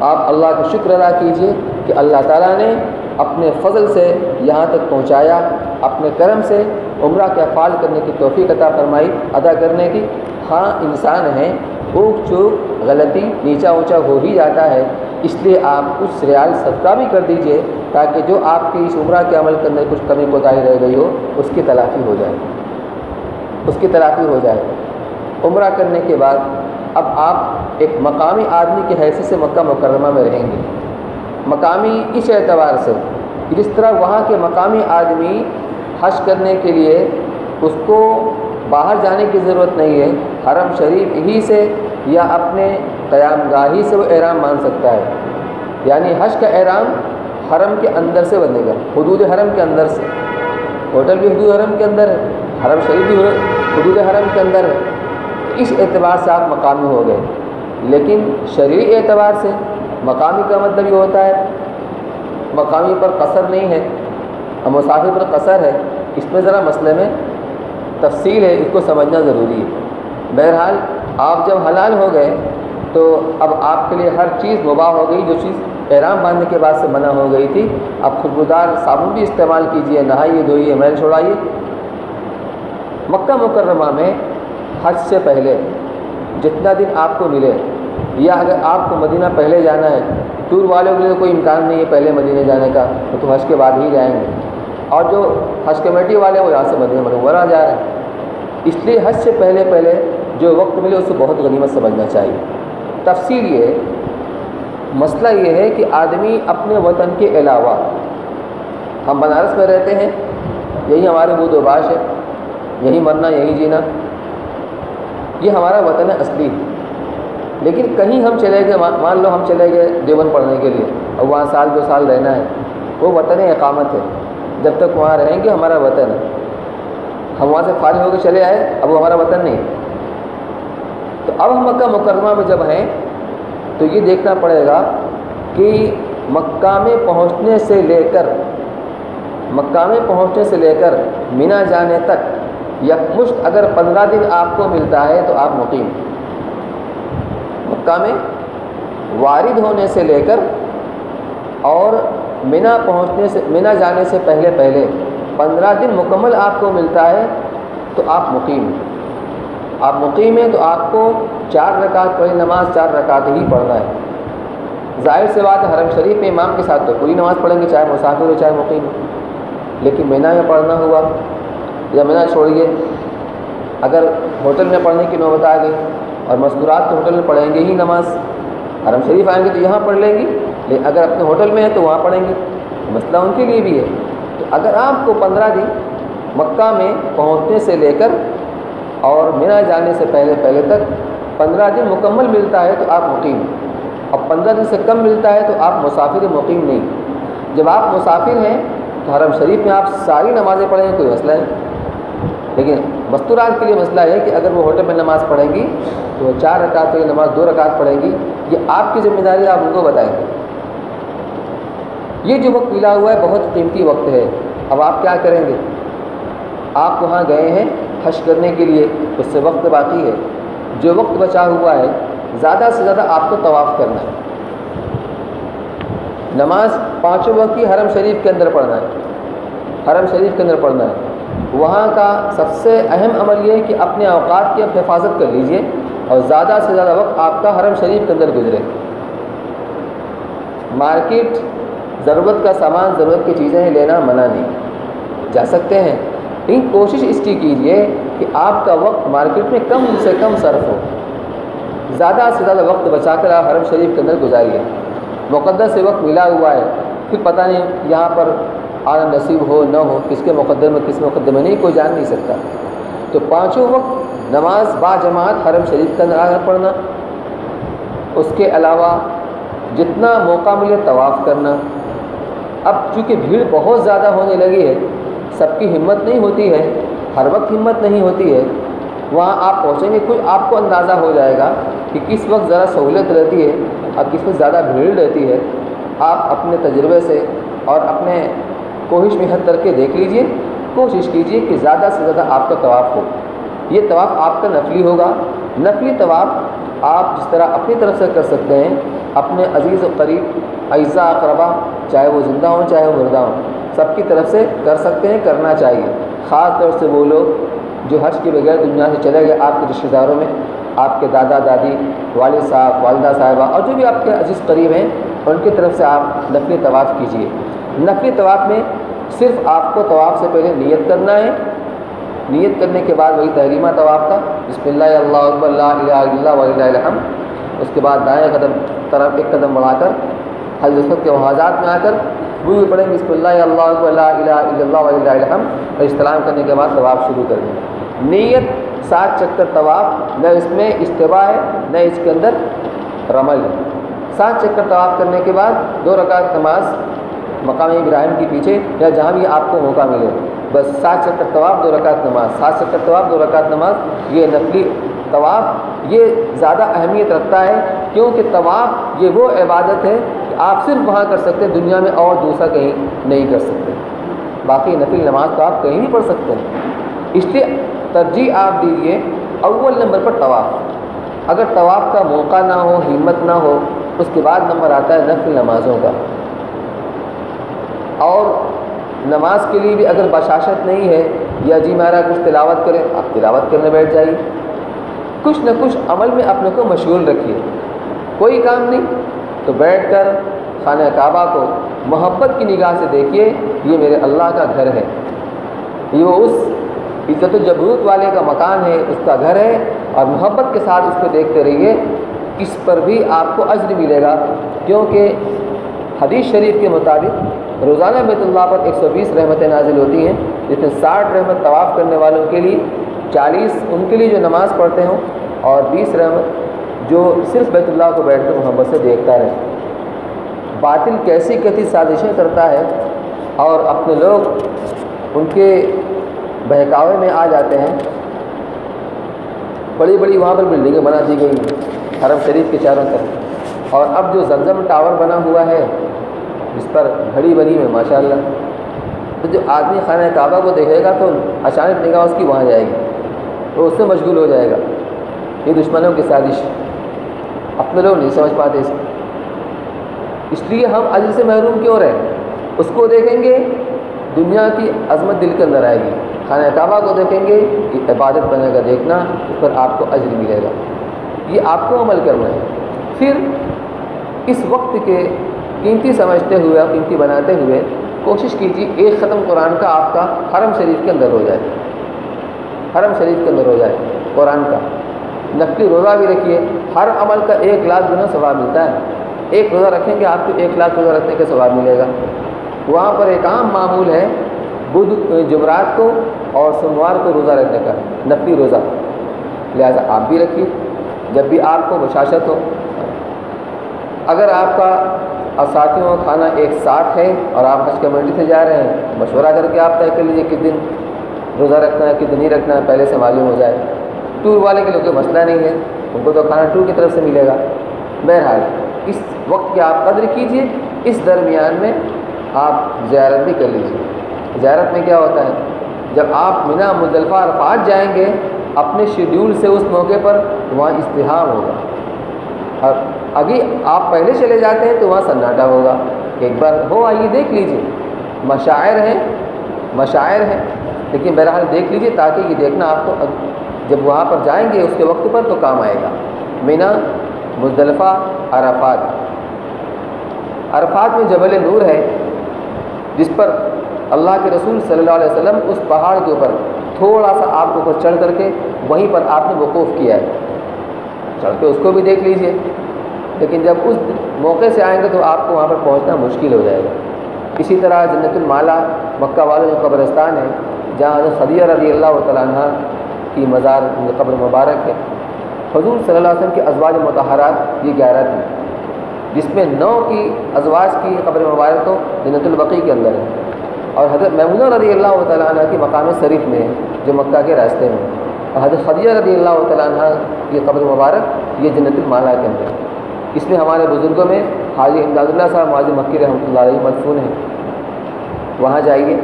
آپ اللہ کا شکر ادا کیجئے کہ اللہ تعالیٰ نے اپنے فضل سے یہاں تک پہنچایا، اپنے کرم سے عمرہ کے افعال کرنے کی توفیق عطا فرمائی، ادا کرنے کی۔ ہاں انسان ہیں، اوک چوک غلطی نیچا اونچا ہو ہی جاتا ہے، اس لیے آپ کچھ ریال صدقہ بھی کر دیجئے تاکہ جو آپ کی اس عمرہ کے عمل کرنے کچھ کمی کوتاہی رہ گئی ہو اس کی تلافی ہو جائے، اس کی تلافی ہو جائے۔ عمرہ کرنے کے بعد اب آپ ایک مقامی آدمی کی حیثیت سے مکہ مکرمہ میں رہیں گے۔ مقامی اس اعتبار سے کہ جس طرح وہاں کے مقامی آدمی حج کرنے کے لیے اس کو باہر جانے کی ضرورت نہیں ہے، حرم شریف ہی سے یا اپنے قیام گاہی سے وہ احرام باندھ سکتا ہے، یعنی حج کا احرام حرم کے اندر سے بندھے گا، حدود حرم کے اندر سے۔ ہوٹل بھی حدود حرم کے اندر ہے، حرم شریف بھی حدود حرم کے اندر ہے، اس اعتبار سے آپ مقامی ہو گئے۔ لیکن شرعی اعتبار سے مقامی کا مطلب یہ ہوتا ہے مقامی پر قصر نہیں ہے اور مسافر پر قصر ہے، اس میں ذرا مسئلے میں تفصیل ہے، اس کو سمجھنا ضروری ہے۔ بہرحال آپ جب حلال ہو گئے تو اب آپ کے لیے ہر چیز مباح ہو گئی، جو چیز احرام باندھنے کے بعد سے منع ہو گئی تھی۔ اب خوشبودار صابن بھی استعمال کیجئے، نہائیے دھوئیے، میل چھوڑائیے۔ مکہ مکرمہ میں حج سے پہلے جتنا دن آپ کو ملے، یا اگر آپ کو مدینہ پہلے جانا ہے، ٹور والوں کے لیے کوئی امکان نہیں ہے پہلے مدینہ جانے کا، تو حج کے بعد ہی جائیں گے، اور جو حج کمیٹی والے ہیں وہ یہاں سے مدینہ منورہ جا رہے ہیں، اس لیے حج سے پہلے جو وقت ملے اسے بہت غنیمت سمجھنا چاہیے۔ تفصیل یہ ہے، مسئلہ یہ ہے کہ آدمی اپنے وطن کے علاوہ، ہم بنارس میں رہتے ہیں، یہی ہمارے بود و باش ہے، یہی مرنا یہی جینا، یہ ہمارا وطن اصلی ہے، لیکن کہیں ہم چلے گئے، مان لو ہم چلے گئے دیوبند پڑھنے کے لیے اور وہاں سال 2 سال رہنا ہے، وہ وطن اقامت ہے، جب تک وہاں رہیں گے ہمارا وطن ہے۔ ہم وہاں سے فارغ ہو کے چلے آئے، اب وہ ہمارا وطن نہیں۔ تو اب ہم مکہ مکرمہ میں جب ہیں تو یہ دیکھنا پڑے گا کہ مکہ میں پہنچنے سے لے کر مینا جانے تک یکمشت اگر 15 دن آپ کو ملتا ہے تو آپ مقیم۔ مکہ میں وارد ہونے سے لے کر اور مینا جانے سے پہلے 15 دن مکمل آپ کو ملتا ہے تو آپ مقیم ہیں تو آپ کو 4 رکعت پڑھی نماز 4 رکعت ہی پڑھنا ہے۔ ظاہر سی بات ہے حرم شریف میں امام کے ساتھ تو پوری نماز پڑھیں گے، چاہے مسافر ہو چاہے مقیم ہو، لیکن مینا میں پڑھنا ہوا یا مینا چھوڑیے اگر ہوٹل میں پڑھنے کی نوبت آ گئی اور مستورات تو ہوٹل میں پڑھیں گے ہی نماز، حرم شریف آئیں گے تو یہاں پڑھ لیں گی، لیکن اگر اپنے ہوٹل میں ہے تو وہاں پڑھیں گے، مسئلہ ان کے لیے بھی ہے۔ تو اگر آپ کو 15 دن مکہ میں پہنچنے سے لے کر اور مینا جانے سے پہلے تک 15 دن مکمل ملتا ہے تو آپ مقیم، اور 15 دن سے کم ملتا ہے تو آپ مسافر مقیم نہیں۔ جب آپ مسافر ہیں تو حرم شریف میں آپ ساری نمازیں پڑھیں گے، کوئی مسئلہ نہیں، لیکن مستورات کے لیے مسئلہ ہے کہ اگر وہ ہوٹل میں نماز پڑھیں گی تو 4 رکعت کی نماز 2 رکعت پڑھیں گی، یہ آپ کی ذمہ داری، آپ ان کو بتائیں گے۔ یہ جو وقت ملا ہوا ہے بہت قیمتی وقت ہے، اب آپ کیا کریں گے؟ آپ وہاں گئے ہیں حج کرنے کے لیے، اس سے وقت باقی ہے، جو وقت بچا ہوا ہے زیادہ سے زیادہ آپ کو طواف کرنا ہے۔ نماز 5 وقت کی حرم شریف کے اندر پڑھنا ہے، وہاں کا سب سے اہم عمل یہ ہے کہ اپنے اوقات کی آپ حفاظت کر لیجئے اور زیادہ سے زیادہ وقت آپ کا حرم شریف کے اندر گزرے۔ مارکیٹ ضرورت کا سامان، ضرورت کی چیزیں لینا منع نہیں، جا سکتے ہیں، لیکن کوشش اس کی کیجئے کہ آپ کا وقت مارکیٹ میں کم سے کم صرف ہو، زیادہ سے زیادہ وقت بچا کر آپ حرم شریف کے اندر گزاریے۔ مقدس سے وقت ملا ہوا ہے، پھر پتہ نہیں یہاں پر آنا نصیب ہو نہ ہو، کس کے مقدر میں کس مقدر میں نہیں، کوئی جان نہیں سکتا۔ تو 5 وقت نماز با جماعت حرم شریف کے اندر آ کر پڑھنا، اس کے علاوہ جتنا موقع ملے طواف کرنا۔ اب چونکہ بھیڑ بہت زیادہ ہونے لگی ہے، سب کی ہمت نہیں ہوتی ہے، ہر وقت ہمت نہیں ہوتی ہے، وہاں آپ پہنچیں گے کچھ آپ کو اندازہ ہو جائے گا کہ کس وقت ذرا سہولت رہتی ہے اور کس وقت زیادہ بھیڑ رہتی ہے۔ آپ اپنے تجربے سے اور اپنے کوشش میں حد کر کے دیکھ لیجئے، کوشش کیجئے کہ زیادہ سے زیادہ آپ کا طواف ہو۔ یہ طواف آپ کا نفلی ہوگا۔ نفلی طواف آپ جس طرح اپنی طرف سے کر سکتے ہیں، اپنے عزیز و قریب اعزاء اقربا چاہے وہ زندہ ہوں چاہے وہ مردہ ہوں، سب کی طرف سے کر سکتے ہیں، کرنا چاہیے۔ خاص طور سے وہ لوگ جو حج کے بغیر دنیا سے چلے گئے، آپ کے رشتہ داروں میں آپ کے دادا دادی، والد صاحب، والدہ صاحبہ اور جو بھی آپ کے عزیز قریب ہیں، ان کی طرف سے آپ نفلی طواف کیجیے۔ نفلی طواف میں صرف آپ کو طواف سے پہلے نیت کرنا ہے، نیت کرنے کے بعد وہی تحریمہ طواف کا، بسم اللہ اللہ اکبر لا الہ الا اللہ وللہ الحمد، اس کے بعد دائیں قدم طرف ایک قدم بڑھا کر حضرت اسود کے محاذات میں آ کر وہ بھی پڑھیں گے بسم اللہ اللہ اکبر لا الہ الا اللہ وللہ الحمد، اور استلام کرنے کے بعد طواف شروع کر دیں۔ نیت 7 چکر طواف، نہ اس میں استوا ہے نہ اس کے اندر رمل ہے۔ 7 چکر طواف کرنے کے بعد 2 رکعت نماز مقام ابراہیم کے پیچھے یا جہاں بھی آپ کو موقع ملے، بس 7 چکر طواف 2 رکعت نماز، 7 چکر طواف 2 رکعت نماز۔ یہ نفلی طواف یہ زیادہ اہمیت رکھتا ہے، کیونکہ طواف یہ وہ عبادت ہے کہ آپ صرف وہاں کر سکتے ہیں، دنیا میں اور دوسرا کہیں نہیں کر سکتے۔ باقی نفلی نماز تو آپ کہیں بھی پڑھ سکتے ہیں، اس لیے ترجیح آپ دیجیے اول نمبر پر طواف۔ اگر طواف کا موقع نہ ہو، ہمت نہ ہو، اس کے بعد نمبر آتا ہے نفل نمازوں کا۔ اور نماز کے لیے بھی اگر بشاشت نہیں ہے یا جی میرا کچھ تلاوت کریں، آپ تلاوت کرنے بیٹھ جائیے، کچھ نہ کچھ عمل میں اپنے کو مشغول رکھیے۔ کوئی کام نہیں تو بیٹھ کر خانہ کعبہ کو محبت کی نگاہ سے دیکھیے، یہ میرے اللہ کا گھر ہے، یہ وہ اس عزت و جبروت والے کا مکان ہے، اس کا گھر ہے، اور محبت کے ساتھ اس کو دیکھتے رہیے، اس پر بھی آپ کو اجر ملے گا، کیونکہ حدیث شریف کے مطابق روزانہ بیت اللہ پر 120 رحمتیں نازل ہوتی ہیں، جس میں 60 رحمت طواف کرنے والوں کے لیے، 40 ان کے لیے جو نماز پڑھتے ہوں، اور 20 رحمت جو صرف بیت اللہ کو بیٹھ کر محبت سے دیکھتا رہے۔ باطل کیسی کیسی سازشیں کرتا ہے اور اپنے لوگ ان کے بہکاوے میں آ جاتے ہیں۔ بڑی بڑی وہاں پر بلڈنگیں بنا دی گئی حرم شریف کے چاروں طرف، اور اب جو زمزم ٹاور بنا ہوا ہے جس پر گھڑی بنی ہوئی ماشاءاللہ، تو جو آدمی خانہ کعبہ کو دیکھے گا تو اچانک نگاہ اس کی وہاں جائے گی، تو اس سے مشغول ہو جائے گا۔ یہ دشمنوں کی سازش، اپنے لوگ نہیں سمجھ پاتے اس لیے ہم اجر سے محروم کیوں رہے؟ اس کو دیکھیں گے دنیا کی عظمت دل کے اندر آئے گی، خانہ کعبہ کو دیکھیں گے کہ عبادت بنے گا دیکھنا، اس پر آپ کو اجر ملے گا۔ یہ آپ کو عمل کرنا ہے۔ پھر اس وقت کے قیمتی سمجھتے ہوئے اور قیمتی بناتے ہوئے کوشش کیجیے ایک ختم قرآن کا آپ کا حرم شریف کے اندر ہو جائے، حرم شریف کے اندر ہو جائے قرآن کا۔ نفلی روزہ بھی رکھیے، ہر عمل کا 1,00,000 گنا ثواب ملتا ہے۔ ایک روزہ رکھیں گے آپ کو 1,00,000 روزہ رکھنے کا ثواب ملے گا۔ وہاں پر ایک عام معمول ہے بدھ جمعرات کو اور سوموار کو روزہ رکھنے کا، نفلی روزہ، لہذا آپ بھی رکھیے جب بھی آپ کو بشاشت ہو۔ اگر آپ کا اور ساتھیوں کا کھانا ایک ساتھ ہے اور آپ حج کمیٹی سے جا رہے ہیں، مشورہ کر کے آپ طے کر لیجیے کس دن روزہ رکھنا ہے کس دن نہیں رکھنا ہے، پہلے سے معلوم ہو جائے۔ ٹور والے کے لیے کوئی مسئلہ نہیں ہے، ان کو تو کھانا ٹور کی طرف سے ملے گا۔ بہرحال اس وقت کی آپ قدر کیجیے، اس درمیان میں آپ زیارت بھی کر لیجیے۔ زیارت میں کیا ہوتا ہے، جب آپ منی مزدلفہ عرفات جائیں گے اپنے شیڈیول سے اس موقع پر وہاں ازدحام ہوگا، اور اگر آپ پہلے چلے جاتے ہیں تو وہاں سناٹا ہوگا۔ ایک بار ہو آئیے دیکھ لیجیے، مشاعر ہیں لیکن بہرحال دیکھ لیجیے تاکہ یہ دیکھنا آپ کو جب وہاں پر جائیں گے اس کے وقت پر تو کام آئے گا۔ منی، مزدلفہ، عرفات۔ عرفات میں جبل نور ہے جس پر اللہ کے رسول صلی اللہ علیہ وسلم اس پہاڑ کے اوپر تھوڑا سا آپ کے اوپر چڑھ کر کے وہیں پر آپ نے وقوف کیا ہے، چڑھ کے اس کو بھی دیکھ لیجیے۔ لیکن جب اس موقع سے آئیں گے تو آپ کو وہاں پر پہنچنا مشکل ہو جائے گا۔ اسی طرح جنت المالا مکہ والوں جو قبرستان ہے جہاں حضرت خدیجہ رضی اللہ تعالیٰ عنہ کی مزار قبر مبارک ہے، حضور صلی اللہ علیہ وسلم کی ازواج مطہرات یہ 11 تھیں، جس میں 9 کی ازواج کی قبر مبارک تو جنت البقیع کے اندر ہے، اور حضرت میمونہ رضی اللہ تعالیٰ عنہ کی مقام شریف میں ہے جو مکہ کے راستے میں، اور حضرت خدیجہ رضی اللہ تعالیٰ عنہ کی قبر مبارک یہ جنت المالا کے اندر ہے۔ اس میں ہمارے بزرگوں میں حاجی امداد اللہ صاحب معاذ مکی رحمۃ اللہ علیہ مدفون ہیں، وہاں جائیے۔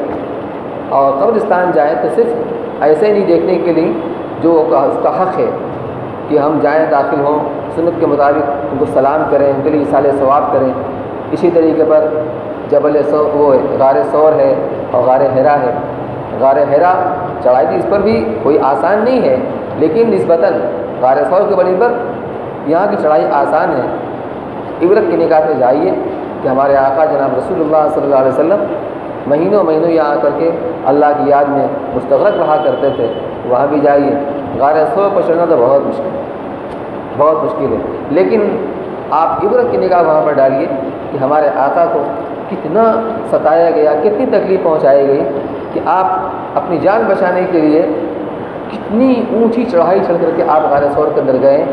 اور قبرستان جائیں تو صرف ایسے نہیں دیکھنے کے لیے جو اس کا حق ہے کہ ہم جائیں داخل ہوں، سنت کے مطابق ان کو سلام کریں، ان کے لیے اصال ثواب کریں۔ اسی طریقے پر جبل سور، وہ غار سور ہے اور غار حرا ہے۔ غار حرا چڑھائی تھی، اس پر بھی کوئی آسان نہیں ہے، لیکن نسبتاً غار سور کے بڑی پر یہاں کی چڑھائی آسان ہے۔ عبرت کی نگاہ سے جائیے کہ ہمارے آقا جناب رسول اللہ صلی اللہ علیہ وسلم مہینوں یہاں آ کر کے اللہ کی یاد میں مستغرق رہا کرتے تھے، وہاں بھی جائیے۔ غار سور پر چڑھنا تو بہت مشکل ہے، لیکن آپ عبرت کی نگاہ وہاں پر ڈالیے کہ ہمارے آقا کو کتنا ستایا گیا، کتنی تکلیف پہنچائی گئی کہ آپ اپنی جان بچانے کے لیے کتنی اونچی چڑھائی چڑھ کر کے آپ غار سور کے اندر گئے،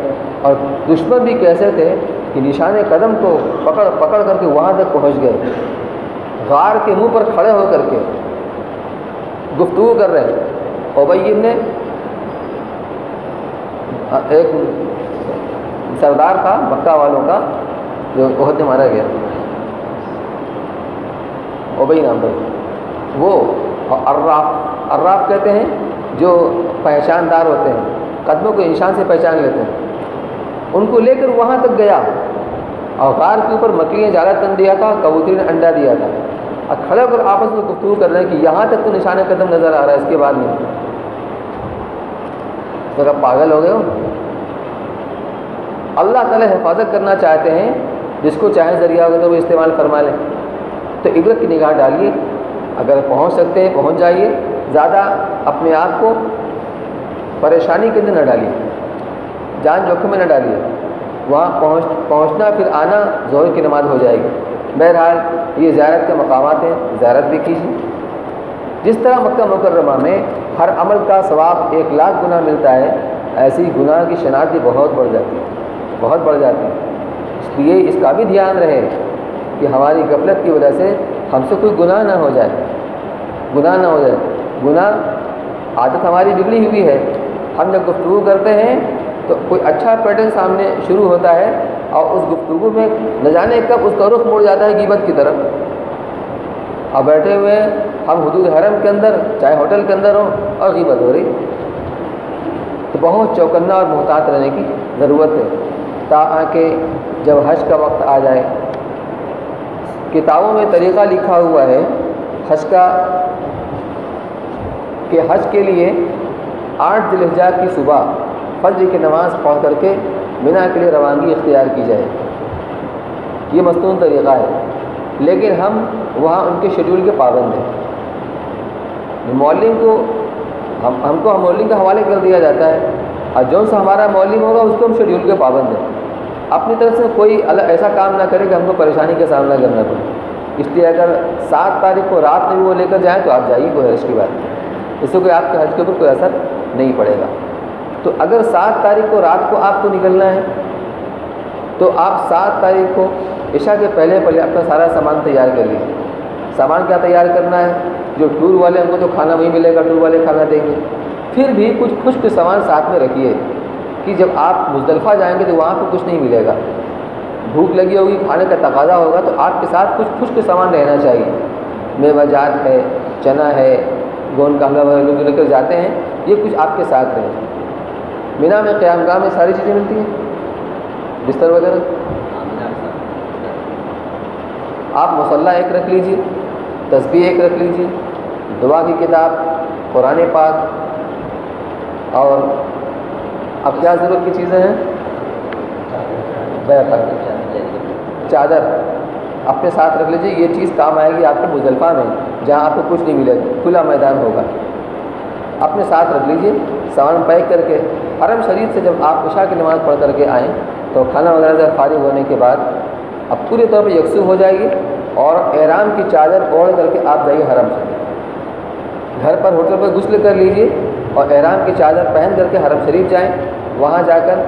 اور دشمن بھی کیسے تھے کہ نشان قدم کو پکڑ کر کے وہاں تک پہنچ گئے، غار کے منہ پر کھڑے ہو کر کے گفتگو کر رہے ہیں۔ ابی نے ایک سردار تھا مکہ والوں کا جو عہد میں مارا گیا، ابی نام تھا وہ، عراف کہتے ہیں جو پہچاندار ہوتے ہیں، قدموں کو نشان سے پہچان لیتے ہیں، ان کو لے کر وہاں تک گیا، اور غار کے اوپر مکڑی نے جالا تن دیا تھا، کبوتری نے انڈا دیا تھا، اور کھڑے ہو کر آپس میں گفتگو کر رہے ہیں کہ یہاں تک تو نشان قدم نظر آ رہا ہے، اس کے بعد نہیں۔ تو کیا پاگل ہو گئے ہو؟ اللہ تعالیٰ حفاظت کرنا چاہتے ہیں، جس کو چاہے ذریعہ ہوگا تو وہ استعمال فرما لیں۔ تو عبرت کی نگاہ ڈالیے، اگر پہنچ سکتے ہیں پہنچ جائیے، زیادہ اپنے آپ کو پریشانی کے اندر نہ ڈالیے، جان جوکھم میں نہ ڈالیے، وہاں پہنچنا پھر آنا ظہر کی نماز ہو جائے گی۔ بہرحال یہ زیارت کے مقامات ہیں، زیارت بھی کیجیے۔ جس طرح مکہ مکرمہ میں ہر عمل کا ثواب 1,00,000 گنا ملتا ہے، ایسی گناہ کی شناخت بھی بہت بڑھ جاتی ہے، اس لیے اس کا بھی دھیان رہے کہ ہماری غفلت کی وجہ سے ہم سے کوئی گناہ نہ ہو جائے۔ گناہ عادت ہماری بگڑی ہوئی ہے، ہم جب گفتگو کرتے ہیں تو کوئی اچھا پیٹرن سامنے شروع ہوتا ہے اور اس گفتگو میں نہ جانے کب اس کا رخ مڑ جاتا ہے غیبت کی طرف، اور بیٹھے ہوئے ہم حدود حرم کے اندر چاہے ہوٹل کے اندر ہوں اور غیبت ہو رہی، تو بہت چوکنا اور محتاط رہنے کی ضرورت ہے تاکہ جب حج کا وقت آ جائے۔ کتابوں میں طریقہ لکھا ہوا ہے حج کا کہ حج کے لیے 8 ذی الحجہ کی صبح فجر کی نماز پڑھ کر کے مینا کے لیے روانگی اختیار کی جائے، یہ مستون طریقہ ہے، لیکن ہم وہاں ان کے شیڈول کے پابند ہیں۔ معلم کو ہم کو معلم کا حوالے کر دیا جاتا ہے، اور جو سا ہمارا معلم ہوگا اس کو ہم شیڈول کے پابند ہیں۔ اپنی طرف سے کوئی ایسا کام نہ کرے کہ ہم کو پریشانی کا سامنا کرنا پڑے۔ اس لیے اگر 7 تاریخ کو رات میں بھی وہ لے کر جائیں تو آپ جائیے، کوئی حرج کی بات نہیں، اس سے کوئی آپ کے حج کے اوپر کوئی اثر نہیں پڑے گا۔ تو اگر 7 تاریخ کو رات کو آپ کو نکلنا ہے تو آپ 7 تاریخ کو عشاء کے پہلے اپنا سارا سامان تیار کر لیجیے۔ سامان کیا تیار کرنا ہے؟ جو ٹور والے ہم کو جو کھانا وہی ملے گا، ٹور والے کھانا دیں گے۔ پھر بھی کچھ خشک سامان ساتھ میں رکھیے کہ جب آپ مزدلفہ جائیں گے تو وہاں پہ کچھ نہیں ملے گا، بھوک لگی ہوگی، کھانے کا تقاضا ہوگا، تو آپ کے ساتھ کچھ خشک سامان رہنا چاہیے۔ میوہ جات ہے، چنا ہے، گون کا حلوہ وغیرہ جو لے کر جاتے ہیں، یہ کچھ آپ کے ساتھ رہے۔ مینا میں قیام گاہ میں ساری چیزیں ملتی ہیں، بستر وغیرہ۔ آپ مصلی ایک رکھ لیجیے، تسبیح ایک رکھ لیجیے، دعا کی کتاب، قرآن پاک، اور اب کیا ضرورت کی چیزیں ہیں؟ چادر اپنے ساتھ رکھ لیجیے، یہ چیز کام آئے گی آپ کے مزدلفہ میں جہاں آپ کو کچھ نہیں ملے گا، کھلا میدان ہوگا، اپنے ساتھ رکھ لیجیے سامان پیک کر کے۔ حرم شریف سے جب آپ عشاء کی نماز پڑھ کر کے آئیں تو کھانا وغیرہ سے فارغ ہونے کے بعد اب پورے طور پہ یکسو ہو جائے گی اور احرام کی چادر اوڑھ کر کے آپ جائیے حرم شریف۔ گھر پر ہوٹل پر غسل کر لیجیے اور احرام کی چادر پہن کر کے حرم شریف جائیں، وہاں جا کر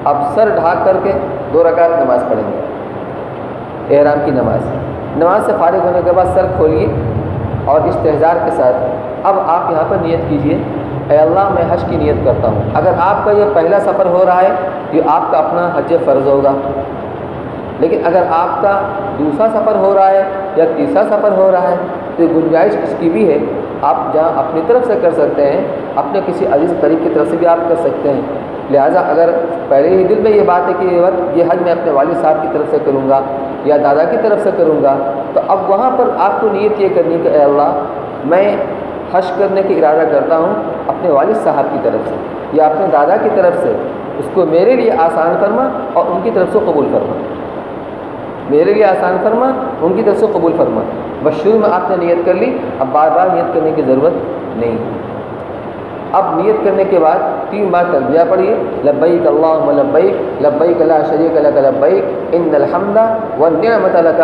اب سر ڈھانک کر کے 2 رکعت نماز پڑھیں گے، احرام کی نماز سے فارغ ہونے کے بعد سر کھولیے اور استحضار کے ساتھ اب آپ یہاں پر نیت کیجئے، اے اللہ میں حج کی نیت کرتا ہوں۔ اگر آپ کا یہ پہلا سفر ہو رہا ہے یہ آپ کا اپنا حج فرض ہوگا، لیکن اگر آپ کا دوسرا سفر ہو رہا ہے یا تیسرا سفر ہو رہا ہے تو گنجائش اس کی بھی ہے، آپ جہاں اپنی طرف سے کر سکتے ہیں اپنے کسی عزیز قریب کی طرف سے بھی آپ کر سکتے ہیں۔ لہٰذا اگر پہلے ہی دل میں یہ بات ہے کہ یہ حج میں اپنے والد صاحب کی طرف سے کروں گا یا دادا کی طرف سے کروں گا، تو اب وہاں پر آپ کو نیت یہ کرنی کہ اے اللہ میں حج کرنے کی ارادہ کرتا ہوں اپنے والد صاحب کی طرف سے یا اپنے دادا کی طرف سے، اس کو میرے لیے آسان فرما اور ان کی طرف سے قبول فرما، میرے لیے آسان فرما ان کی طرف سے قبول فرما۔ بس شروع میں آپ نے نیت کر لی، اب بار بار نیت کرنے کی ضرورت نہیں۔ اب نیت کرنے کے بعد 3 بار تلبیہ پڑھیے، لبیک اللہم لبیک لبیک لا شریک لک لبیک ان الحمد والنعمت لک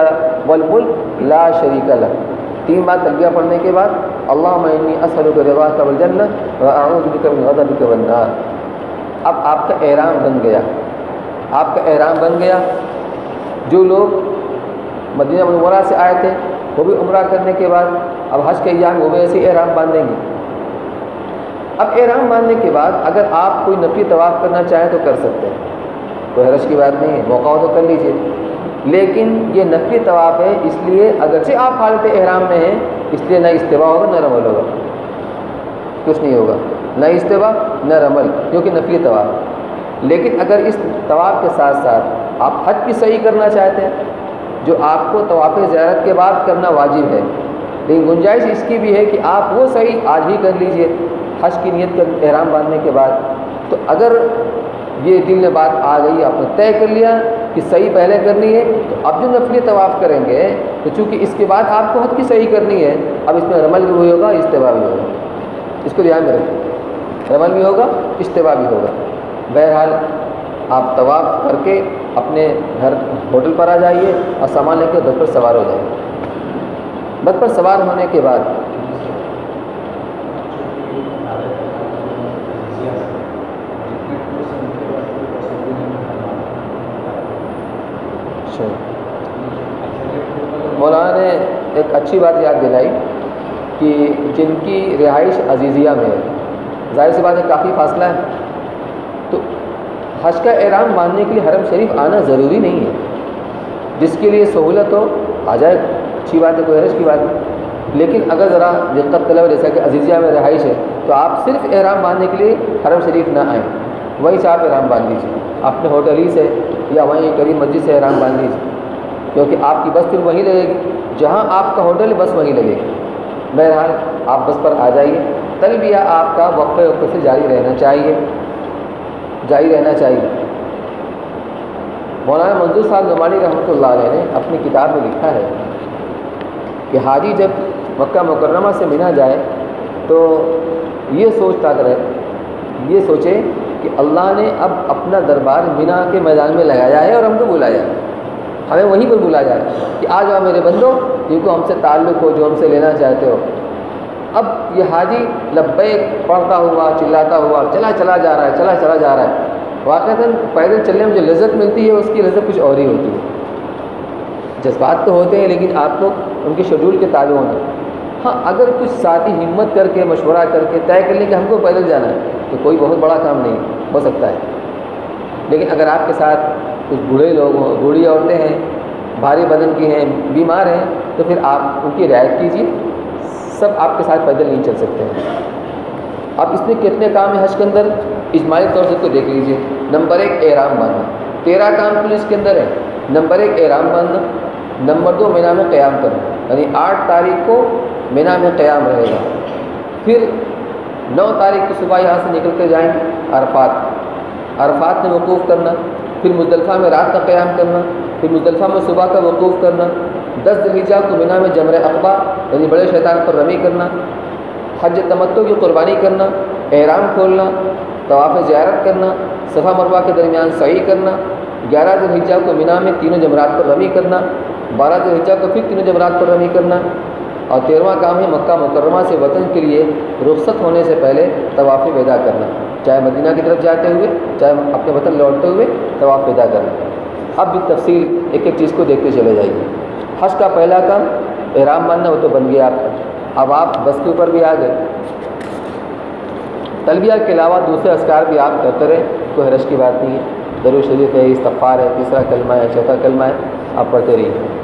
والملک لا شریک لک۔ 3 بار تلبیہ پڑھنے کے بعد اللہم انی اسألک رضاک والجنہ واعوذ بک من غضبک والنار۔ اب آپ کا احرام بن گیا، آپ کا احرام بن گیا۔ جو لوگ مدینہ منورہ سے آئے تھے وہ بھی عمرہ کرنے کے بعد اب حج کے ایام وہ بھی ایسے احرام باندھیں گے۔ اب احرام باندھنے کے بعد اگر آپ کوئی نفلی طواف کرنا چاہیں تو کر سکتے ہیں، کوئی حرج کی بات نہیں ہے، موقع ہو تو کر لیجئے، لیکن یہ نفلی طواف ہے، اس لیے اگرچہ آپ حالت احرام میں ہیں اس لیے نہ استوا ہوگا نہ رمل ہوگا، کچھ نہیں ہوگا، نہ استوا نہ رمل، کیونکہ نفلی طواف۔ لیکن اگر اس طواف کے ساتھ ساتھ آپ حج کی صحیح کرنا چاہتے ہیں جو آپ کو طواف زیارت کے بعد کرنا واجب ہے، لیکن گنجائش اس کی بھی ہے کہ آپ وہ صحیح آج ہی کر لیجئے حج کی نیت کر احرام باندھنے کے بعد۔ تو اگر یہ دل میں بات آ گئی، آپ نے طے کر لیا کہ صحیح پہلے کرنی ہے، تو اب جو نفلی طواف کریں گے تو چونکہ اس کے بعد آپ کو حج کی صحیح کرنی ہے، اب اس میں رمل بھی ہوگا استوا بھی ہوگا، اس کو دھیان میں رکھیں، رمل بھی ہوگا استوا بھی ہوگا۔ بہرحال آپ طواف کر کے اپنے گھر ہوٹل پر آ جائیے اور سامان لے کے بس پر سوار ہو جائیے۔ بس پر سوار ہونے کے بعد مولانا نے ایک اچھی بات یاد دلائی کہ جن کی رہائش عزیزیہ میں ہے، ظاہر سی بات ہے کافی فاصلہ ہے، تو حج کا احرام باندھنے کے لیے حرم شریف آنا ضروری نہیں ہے، جس کے لیے سہولت ہو آ جائے، اچھی بات ہے، کوئی حرج کی بات نہیں۔ لیکن اگر ذرا دقت طلب جیسا کہ عزیزیہ میں رہائش ہے تو آپ صرف احرام باندھنے کے لیے حرم شریف نہ آئیں، وہیں سے آپ احرام باندھ لیجیے، اپنے ہوٹل ہی سے یا وہیں قریب مسجد سے احرام باندھ لیجیے، کیونکہ آپ کی بس پھر وہیں لگے گی، جہاں آپ کا ہوٹل بس وہیں لگے گی۔ بہرحال آپ بس پر آ جائیے، تلبیہ آپ کا وقفے وقفے سے جاری رہنا چاہیے، جاری رہنا چاہیے۔ مولانا منظور صاحب نعمانی رحمۃ اللہ علیہ نے اپنی کتاب میں لکھا ہے کہ حاجی جب مکہ مکرمہ سے منا جائے تو یہ سوچے کہ اللہ نے اب اپنا دربار منا کے میدان میں لگایا ہے اور ہم کو بلایا ہے، ہمیں وہیں پر بلایا ہے کہ آ جاؤ میرے بندو، جن کو ہم سے تعلق ہو، جو ہم سے لینا چاہتے ہو۔ اب یہ حاجی لبیک پڑھتا ہوا چلاتا ہوا چلا جا رہا ہے، واقعتاً پیدل چلنے میں جو لذت ملتی ہے اس کی لذت کچھ اور ہی ہوتی ہے۔ جذبات تو ہوتے ہیں لیکن آپ کو ان کے شیڈول کے تابع ہونا۔ ہاں اگر کچھ ساتھی ہمت کر کے مشورہ کر کے طے کر لیں کہ ہم کو پیدل جانا ہے تو کوئی بہت بڑا کام نہیں ہو سکتا ہے، لیکن اگر آپ کے ساتھ کچھ بوڑھے لوگ ہوں، بوڑھی عورتیں ہیں، بھاری بدن کی ہیں، بیمار ہیں، تو پھر آپ ان کی رعایت کیجیے، سب آپ کے ساتھ پیدل نہیں چل سکتے ہیں۔ اب اس میں کتنے کام ہیں حج کے اندر، اجمالی طور سے تو دیکھ لیجیے۔ نمبر 1 احرام باندھنا، 13 کام پولیس کے اندر ہے۔ نمبر 1 احرام باندھنا، نمبر 2 مینا میں قیام کرنا، یعنی 8 تاریخ کو مینا میں قیام رہے گا، پھر 9 تاریخ کو صبح یہاں سے نکل کے جائیں عرفات میں وقوف کرنا، پھر مزدلفہ میں رات کا قیام کرنا، پھر مزدلفہ میں صبح کا وقوف کرنا، 10 ذی الحجہ کو مینا میں جمرہ عقبہ یعنی بڑے شیطان پر رمی کرنا، حج تمتع کی قربانی کرنا، احرام کھولنا، طواف زیارت کرنا، صفا مروہ کے درمیان سعی کرنا، 11 ذی الحجہ کو مینا میں تینوں جمرات پر رمی کرنا، 12 ذی الحجہ کو پھر تینوں جمرات پر رمی کرنا، اور 13واں کام ہے مکہ مکرمہ سے وطن کے لیے رخصت ہونے سے پہلے طواف وداع کرنا، چاہے مدینہ کی طرف جاتے ہوئے چاہے اپنے وطن لوٹتے ہوئے طواف وداع کرنا۔ اب بھی تفصیل ایک ایک چیز کو دیکھتے چلے جائیے۔ حج کا پہلا کام احرام باندھنا، وہ تو بن گیا آپ کا۔ اب آپ بس کے اوپر بھی آ گئے، تلبیہ کے علاوہ دوسرے اذکار بھی آپ کرتے رہے، کوئی حرج کی بات نہیں ہے، درود شریف ہے، استغفار ہے، تیسرا کلمہ ہے، چوتھا کلمہ ہے، آپ پڑھتے رہیے۔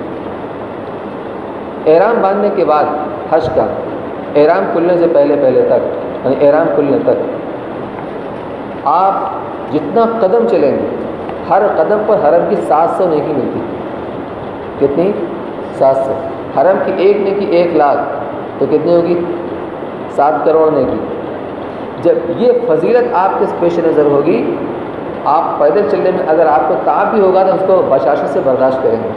احرام باندھنے کے بعد حج کا احرام کھلنے سے پہلے تک یعنی احرام کھلنے تک آپ جتنا قدم چلیں گے ہر قدم پر حرم کی 700 نیکی ملتی۔ کتنی؟ 700۔ حرم کی ایک نیکی 1 لاکھ، تو کتنی ہوگی؟ 7 کروڑ نیکی۔ جب یہ فضیلت آپ کے پیش نظر ہوگی، آپ پیدل چلنے میں اگر آپ کو تعب بھی ہوگا تو اس کو بشاشت سے برداشت کریں گے۔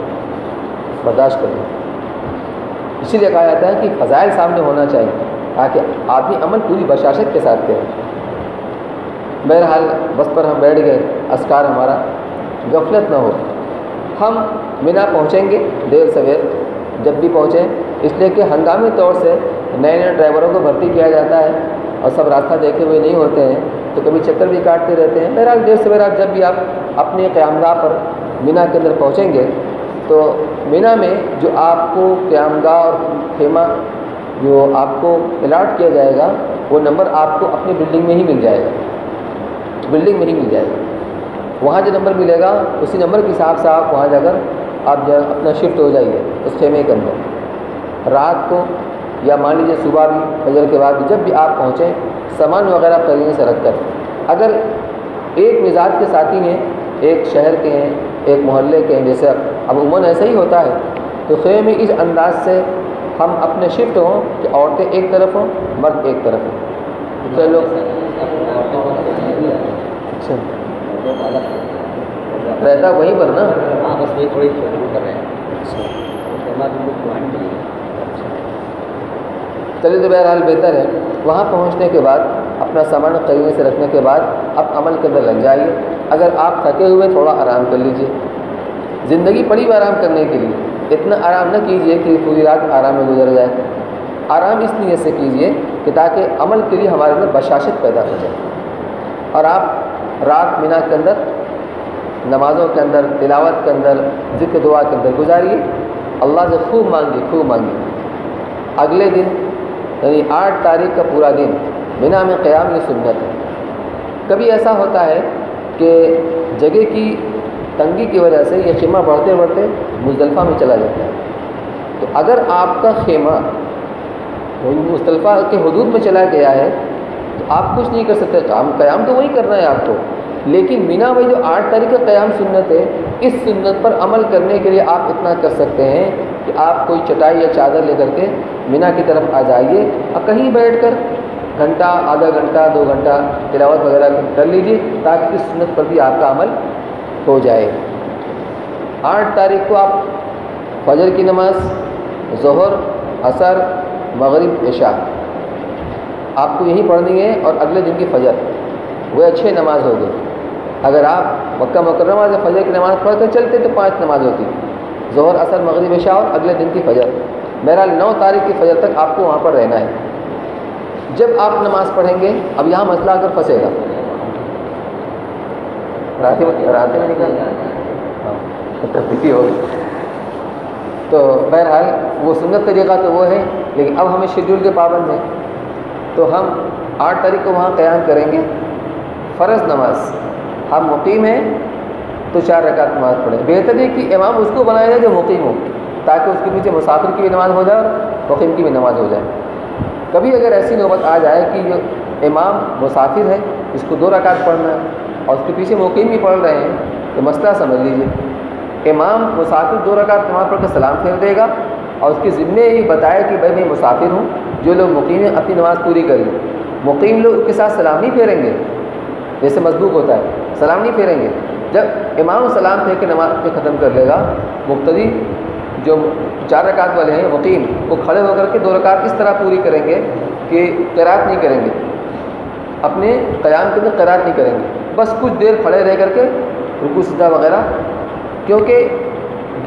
اسی لیے کہا جاتا ہے کہ فضائل سامنے ہونا چاہیے تاکہ آدمی عمل پوری بشاشت کے ساتھ کرے۔ بہرحال بس پر ہم بیٹھ گئے، اذکار ہمارا، غفلت نہ ہو۔ ہم مینا پہنچیں گے دیر سویر، جب بھی پہنچیں، اس لیے کہ ہنگامی طور سے نئے ڈرائیوروں کو بھرتی کیا جاتا ہے اور سب راستہ دیکھے ہوئے نہیں ہوتے ہیں، تو کبھی چکر بھی کاٹتے رہتے ہیں۔ بہرحال دیر سویر آپ جب بھی آپ اپنی قیامگاہ پر مینا کے اندر پہنچیں گے تو مینا میں جو آپ کو قیامگاہ اور خیمہ جو آپ کو الاٹ کیا جائے گا وہ نمبر آپ کو اپنی بلڈنگ میں ہی مل جائے گا، وہاں جو نمبر ملے گا اسی نمبر کے حساب سے آپ وہاں جا کر آپ اپنا شفٹ ہو جائیے اس خیمے کے اندر۔ رات کو یا مان لیجیے صبح بھی فجر کے بعد بھی جب بھی آپ پہنچیں، سامان وغیرہ قرینے سے رکھ کر، اگر ایک مزاج کے ساتھی ہیں، ایک شہر کے ہیں، ایک محلے کے ہیں، جیسے اب عموماً ایسا ہی ہوتا ہے، تو خیمے میں اس انداز سے ہم اپنے شفٹ ہوں کہ عورتیں ایک طرف ہوں، مرد ایک طرف ہوں۔ چلو اچھا رہتا وہیں پر نا؟ ہاں بس وہی تھوڑی کر رہے ہیں۔ چلیے تو بہرحال بہتر ہے، وہاں پہنچنے کے بعد اپنا سامان قرینے سے رکھنے کے بعد اب عمل کے اندر لگ جائیے۔ اگر آپ تھکے ہوئے تھوڑا آرام کر لیجئے، زندگی پڑی ہوئی آرام کرنے کے لیے، اتنا آرام نہ کیجئے کہ پوری رات آرام میں گزر جائے۔ آرام اس نیت سے کیجئے کہ تاکہ عمل کے لیے ہمارے اندر بشاشت پیدا ہو جائے، اور آپ رات مینا کے اندر نمازوں کے اندر، تلاوت کے اندر، ذکر دعا کے اندر گزاریے، اللہ سے خوب مانگیے۔ اگلے دن یعنی 8 تاریخ کا پورا دن مینا میں قیام یہ سنت ہے۔ کبھی ایسا ہوتا ہے کہ جگہ کی تنگی کی وجہ سے یہ خیمہ بڑھتے بڑھتے مزدلفہ میں چلا جاتا ہے. تو اگر آپ کا خیمہ مزدلفہ کے حدود میں چلا گیا ہے تو آپ کچھ نہیں کر سکتے. قیام تو وہی کرنا ہے آپ کو، لیکن مینا میں جو 8 تاریخ کا قیام سنت ہے، اس سنت پر عمل کرنے کے لیے آپ اتنا کر سکتے ہیں کہ آپ کوئی چٹائی یا چادر لے کر کے مینا کی طرف آ جائیے اور کہیں بیٹھ کر گھنٹہ، آدھا گھنٹہ، 2 گھنٹہ تلاوت وغیرہ کر لیجیے تاکہ اس سنت پر بھی آپ کا عمل ہو جائے. 8 تاریخ کو آپ فجر کی نماز، ظہر، عصر، مغرب، عشاء آپ کو یہی پڑھنی ہے، اور اگلے دن کی فجر وہ اچھے نماز ہوگی. اگر آپ مکہ مکرمہ سے فجر کی نماز پڑھ کر چلتے تو 5 نماز ہوتی، ظہر، عصر، مغرب، عشاء اور اگلے دن کی فجر. بہرحال 9 تاریخ کی فجر تک آپ کو وہاں پر رہنا ہے. جب آپ نماز پڑھیں گے، اب یہاں مسئلہ اگر پھنسے گا، راتے میں نکل تبدیلی ہوگی. تو بہرحال وہ سنت طریقہ تو وہ ہے، لیکن اب ہمیں شیڈول کے پابند ہیں تو ہم 8 تاریخ کو وہاں قیام کریں گے. فرض نماز ہم مقیم ہیں تو 4 رکعت نماز پڑھیں. بہتر ہے کہ امام اس کو بنایا جائے جو مقیم ہو، تاکہ اس کے پیچھے مسافر کی بھی نماز ہو جائے اور مقیم کی بھی نماز ہو جائے. کبھی اگر ایسی نوبت آ جائے کہ جو امام مسافر ہے، اس کو 2 رکعت پڑھنا ہے اور اس کے پیچھے مقیم بھی پڑھ رہے ہیں، تو مسئلہ سمجھ لیجیے. امام مسافر 2 رکعت نماز پڑھ کر سلام پھیر دے گا اور اس کے ذمے یہ بتایا کہ بھائی میں مسافر ہوں، جو لوگ مقیم ہیں اپنی نماز پوری کر لیں. مقیم لوگ کے ساتھ سلام نہیں پھیریں گے، جیسے مسبوق ہوتا ہے، سلام نہیں پھیریں گے. جب امام سلام پھیر کے نماز پہ ختم کر لے گا، مقتدی جو 4 رکعت والے ہیں مقیم، وہ کھڑے ہو کر کے 2 رکعت اس طرح پوری کریں گے کہ قرات نہیں کریں گے، اپنے قیام کے اندر قرات نہیں کریں گے، بس کچھ دیر کھڑے رہ کر کے رکوع سجدہ وغیرہ. کیونکہ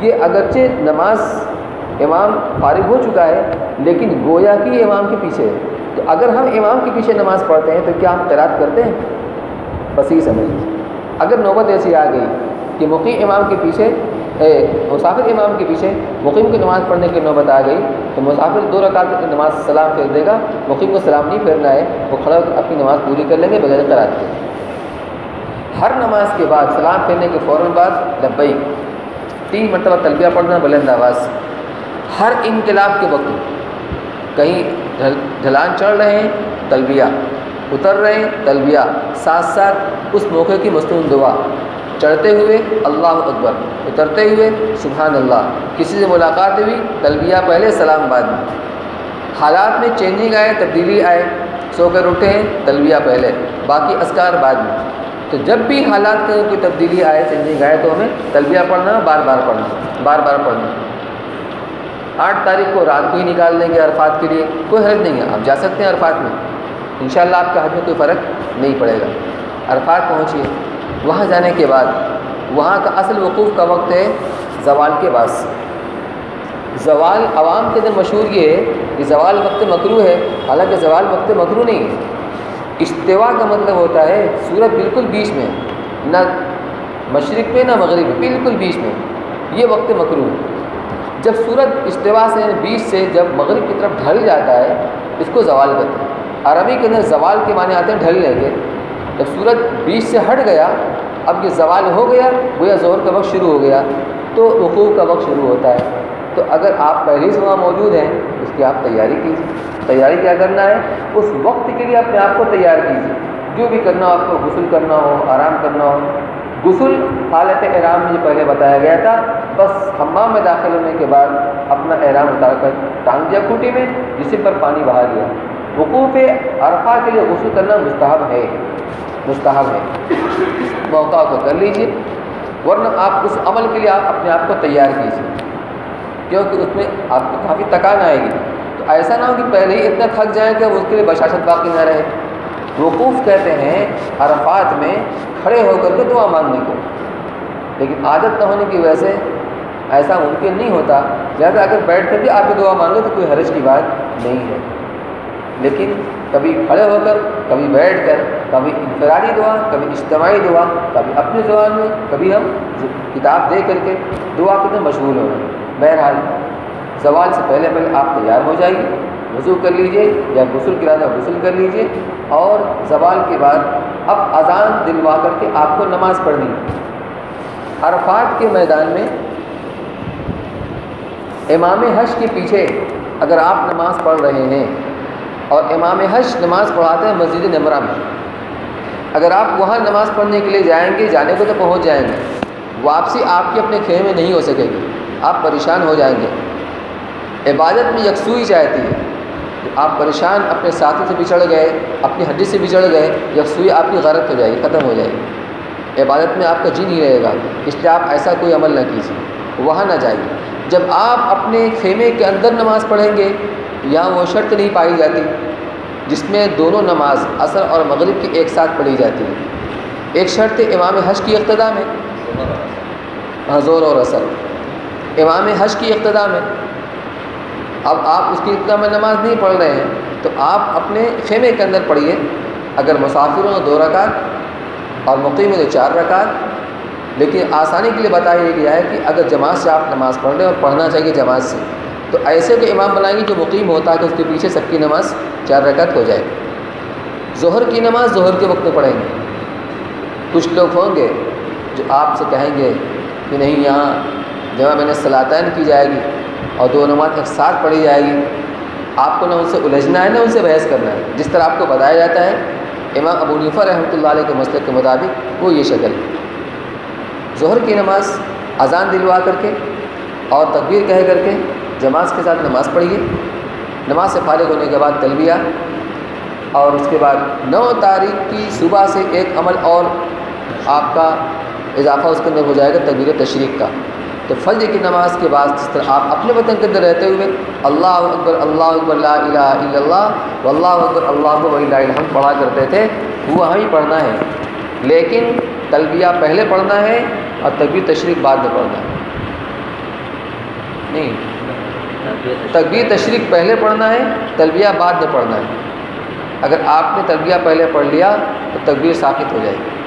یہ اگرچہ نماز امام فارغ ہو چکا ہے لیکن گویا کہ امام کے پیچھے ہے. تو اگر ہم امام کے پیچھے نماز پڑھتے ہیں تو کیا ہم قرات کرتے ہیں؟ بس یہ سمجھ لیجیے. اگر نوبت ایسی آ گئی کہ مقیم امام کے پیچھے، مسافر امام کے پیچھے مقیم کی نماز پڑھنے کی نوبت آ گئی تو مسافر 2 رکعت کی نماز سلام پھیر دے گا، مقیم کو سلام نہیں پھیرنا ہے، وہ کھڑا ہو کر اپنی نماز پوری کر لیں گے بغیر قرات کے. ہر نماز کے بعد سلام پھیرنے کے فوراً بعد لبیک 3 مرتبہ تلبیہ پڑھنا بلند آواز. ہر انقلاب کے وقت کہیں ڈھلان چڑھ رہے ہیں تلبیہ، اتر رہے ہیں تلبیہ، ساتھ ساتھ اس موقع کی مصنون دعا. چڑھتے ہوئے اللہ اکبر، اترتے ہوئے سبحان اللہ. کسی سے ملاقات ہوئی تلبیہ پہلے، سلام بعد میں. حالات میں چینجنگ آئے، تبدیلی آئے، سو کر اٹھے ہیں تلبیہ پہلے، باقی اذکار بعد میں. تو جب بھی حالات میں کوئی تبدیلی آئے، چینجنگ آئے، تو ہمیں تلبیہ پڑھنا، بار بار پڑھنا، بار بار پڑھنا. 8 تاریخ کو رات کو ہی نکال دیں گے عرفات کے لیے، کوئی حرج نہیں ہے، آپ جا سکتے ہیں عرفات میں، انشاءاللہ آپ کا حج میں کوئی فرق نہیں پڑے گا. عرفات پہنچیے، وہاں جانے کے بعد وہاں کا اصل وقوف کا وقت ہے زوال کے بعد. زوال عوام کے اندر مشہور یہ ہے کہ زوال وقت مکروہ ہے، حالانکہ زوال وقت مکروہ نہیں ہے. استوا کا مطلب ہوتا ہے سورج بالکل بیچ میں، نہ مشرق میں نہ مغرب میں، بالکل بیچ میں، یہ وقت مکروہ ہے. جب سورج استوا سے بیچ سے جب مغرب کی طرف ڈھل جاتا ہے اس کو زوال کہتے ہیں. عربی کے اندر زوال کے معنی آتے ہیں ڈھلنے کے. جب سورج بیچ سے ہٹ گیا، اب یہ زوال ہو گیا، گویا ظہر کا وقت شروع ہو گیا، تو وقوف کا وقت شروع ہوتا ہے. تو اگر آپ پہلے سے وہاں موجود ہیں اس کی آپ تیاری کیجیے. تیاری کیا کرنا ہے؟ اس وقت کے لیے اپنے آپ کو تیار کیجیے. جو بھی کرنا ہو، آپ کو غسل کرنا ہو، آرام کرنا ہو. غسل حالت احرام میں جو پہلے بتایا گیا تھا، بس حمام میں داخل ہونے کے بعد اپنا احرام اتار کر ٹانگ دیا کھوٹی میں، جسم پر پانی بہا لیا. وقوف عرفہ کے لیے غسل کرنا مستحب ہے، مستحب ہے، موقع کو کر لیجیے، ورنہ آپ اس عمل کے لیے آپ اپنے آپ کو تیار کیجیے، کیونکہ اس میں آپ کو کافی تکان آئے گی. تو ایسا نہ ہو کہ پہلے ہی اتنا تھک جائیں کہ اس کے لیے بشاشت باقی نہ رہے. وقوف کہتے ہیں عرفات میں کھڑے ہو کر کے دعا مانگنے کو، لیکن عادت نہ ہونے کی وجہ سے ایسا ممکن نہیں ہوتا. لہٰذا اگر بیٹھ کر بھی آپ دعا مانگے تو کوئی حرج کی بات نہیں ہے، لیکن کبھی کھڑے ہو کر، کبھی بیٹھ کر، کبھی انفرادی دعا، کبھی اجتماعی دعا، کبھی اپنی زبان میں، کبھی ہم کتاب دے کر کے دعا کے اندر مشغول ہو رہے ہیں. بہرحال زوال سے پہلے آپ تیار ہو جائیے. وضو کر لیجئے یا غسل کے ارادہ غسل کر لیجئے، اور زوال کے بعد اب اذان دلوا کر کے آپ کو نماز پڑھنی ہے۔ عرفات کے میدان میں امام حج کے پیچھے اگر آپ نماز پڑھ رہے ہیں اور امام حج نماز پڑھاتے ہیں مسجد نمرہ میں، اگر آپ وہاں نماز پڑھنے کے لیے جائیں گے، جانے کو تو پہنچ جائیں گے، واپسی آپ کی اپنے خیمے میں نہیں ہو سکے گی، آپ پریشان ہو جائیں گے۔ عبادت میں یکسوئی چاہتی ہے، آپ پریشان اپنے ساتھی سے بچھڑ گئے، اپنی ہڈی سے بچھڑ گئے، یکسوئی آپ کی غارت ہو جائے گی، ختم ہو جائے گی، عبادت میں آپ کا جی نہیں رہے گا، اس لیے آپ ایسا کوئی عمل نہ کیجیے، وہاں نہ جائیے۔ جب آپ اپنے خیمے کے اندر نماز پڑھیں گے، یہاں وہ شرط نہیں پائی جاتی جس میں دونوں نماز عصر اور مغرب کی ایک ساتھ پڑھی جاتی ہے۔ ایک شرط امام حج کی اقتداء میں، ظہر اور عصر امام حج کی اقتداء میں، اب آپ اس کی اقتداء میں نماز نہیں پڑھ رہے ہیں تو آپ اپنے خیمے کے اندر پڑھیے، اگر مسافروں 2 رکعت اور مقیم 4 رکعت، لیکن آسانی کے لیے بتایا گیا ہے کہ اگر جماعت سے آپ نماز پڑھ رہے ہیں اور پڑھنا چاہیے جماعت سے، تو ایسے کوئی امام بنائیں گے جو مقیم ہوتا ہے کہ اس کے پیچھے سب کی نماز 4 رکعت ہو جائے۔ ظہر کی نماز ظہر کے وقت میں پڑھیں گے۔ کچھ لوگ ہوں گے جو آپ سے کہیں گے کہ نہیں، یہاں جمع بین الصلاتین کی جائے گی اور 2 نماز ایک ساتھ پڑھی جائے گی۔ آپ کو نہ ان سے الجھنا ہے نہ ان سے بحث کرنا ہے، جس طرح آپ کو بتایا جاتا ہے امام ابو حنیفہ رحمۃ اللہ علیہ کے مسلک کے مطابق وہ یہ شکل ہے۔ ظہر کی نماز اذان دلوا کر کے اور تکبیر کہہ کر کے جماعت کے ساتھ نماز پڑھیے، نماز سے فارغ ہونے کے بعد تلبیہ، اور اس کے بعد 9 تاریخ کی صبح سے ایک عمل اور آپ کا اضافہ اس کے اندر ہو جائے گا، تکبیر تشریق کا۔ تو فجر کی نماز کے بعد جس طرح آپ اپنے وطن کے اندر رہتے ہوئے اللہ اکبر لا الہ الا اللہ واللہ اکبر اللہ اکبر وللہ الحمد پڑھا کرتے تھے، وہ ہمیں پڑھنا ہے، لیکن تلبیہ پہلے پڑھنا ہے اور تکبیر تشریق بعد میں پڑھنا ہے۔ نہیں، تکبیر تشریق پہلے پڑھنا ہے، تلبیہ بعد میں پڑھنا ہے۔ اگر آپ نے تلبیہ پہلے پڑھ لیا تو تکبیر ساقط ہو جائے گی۔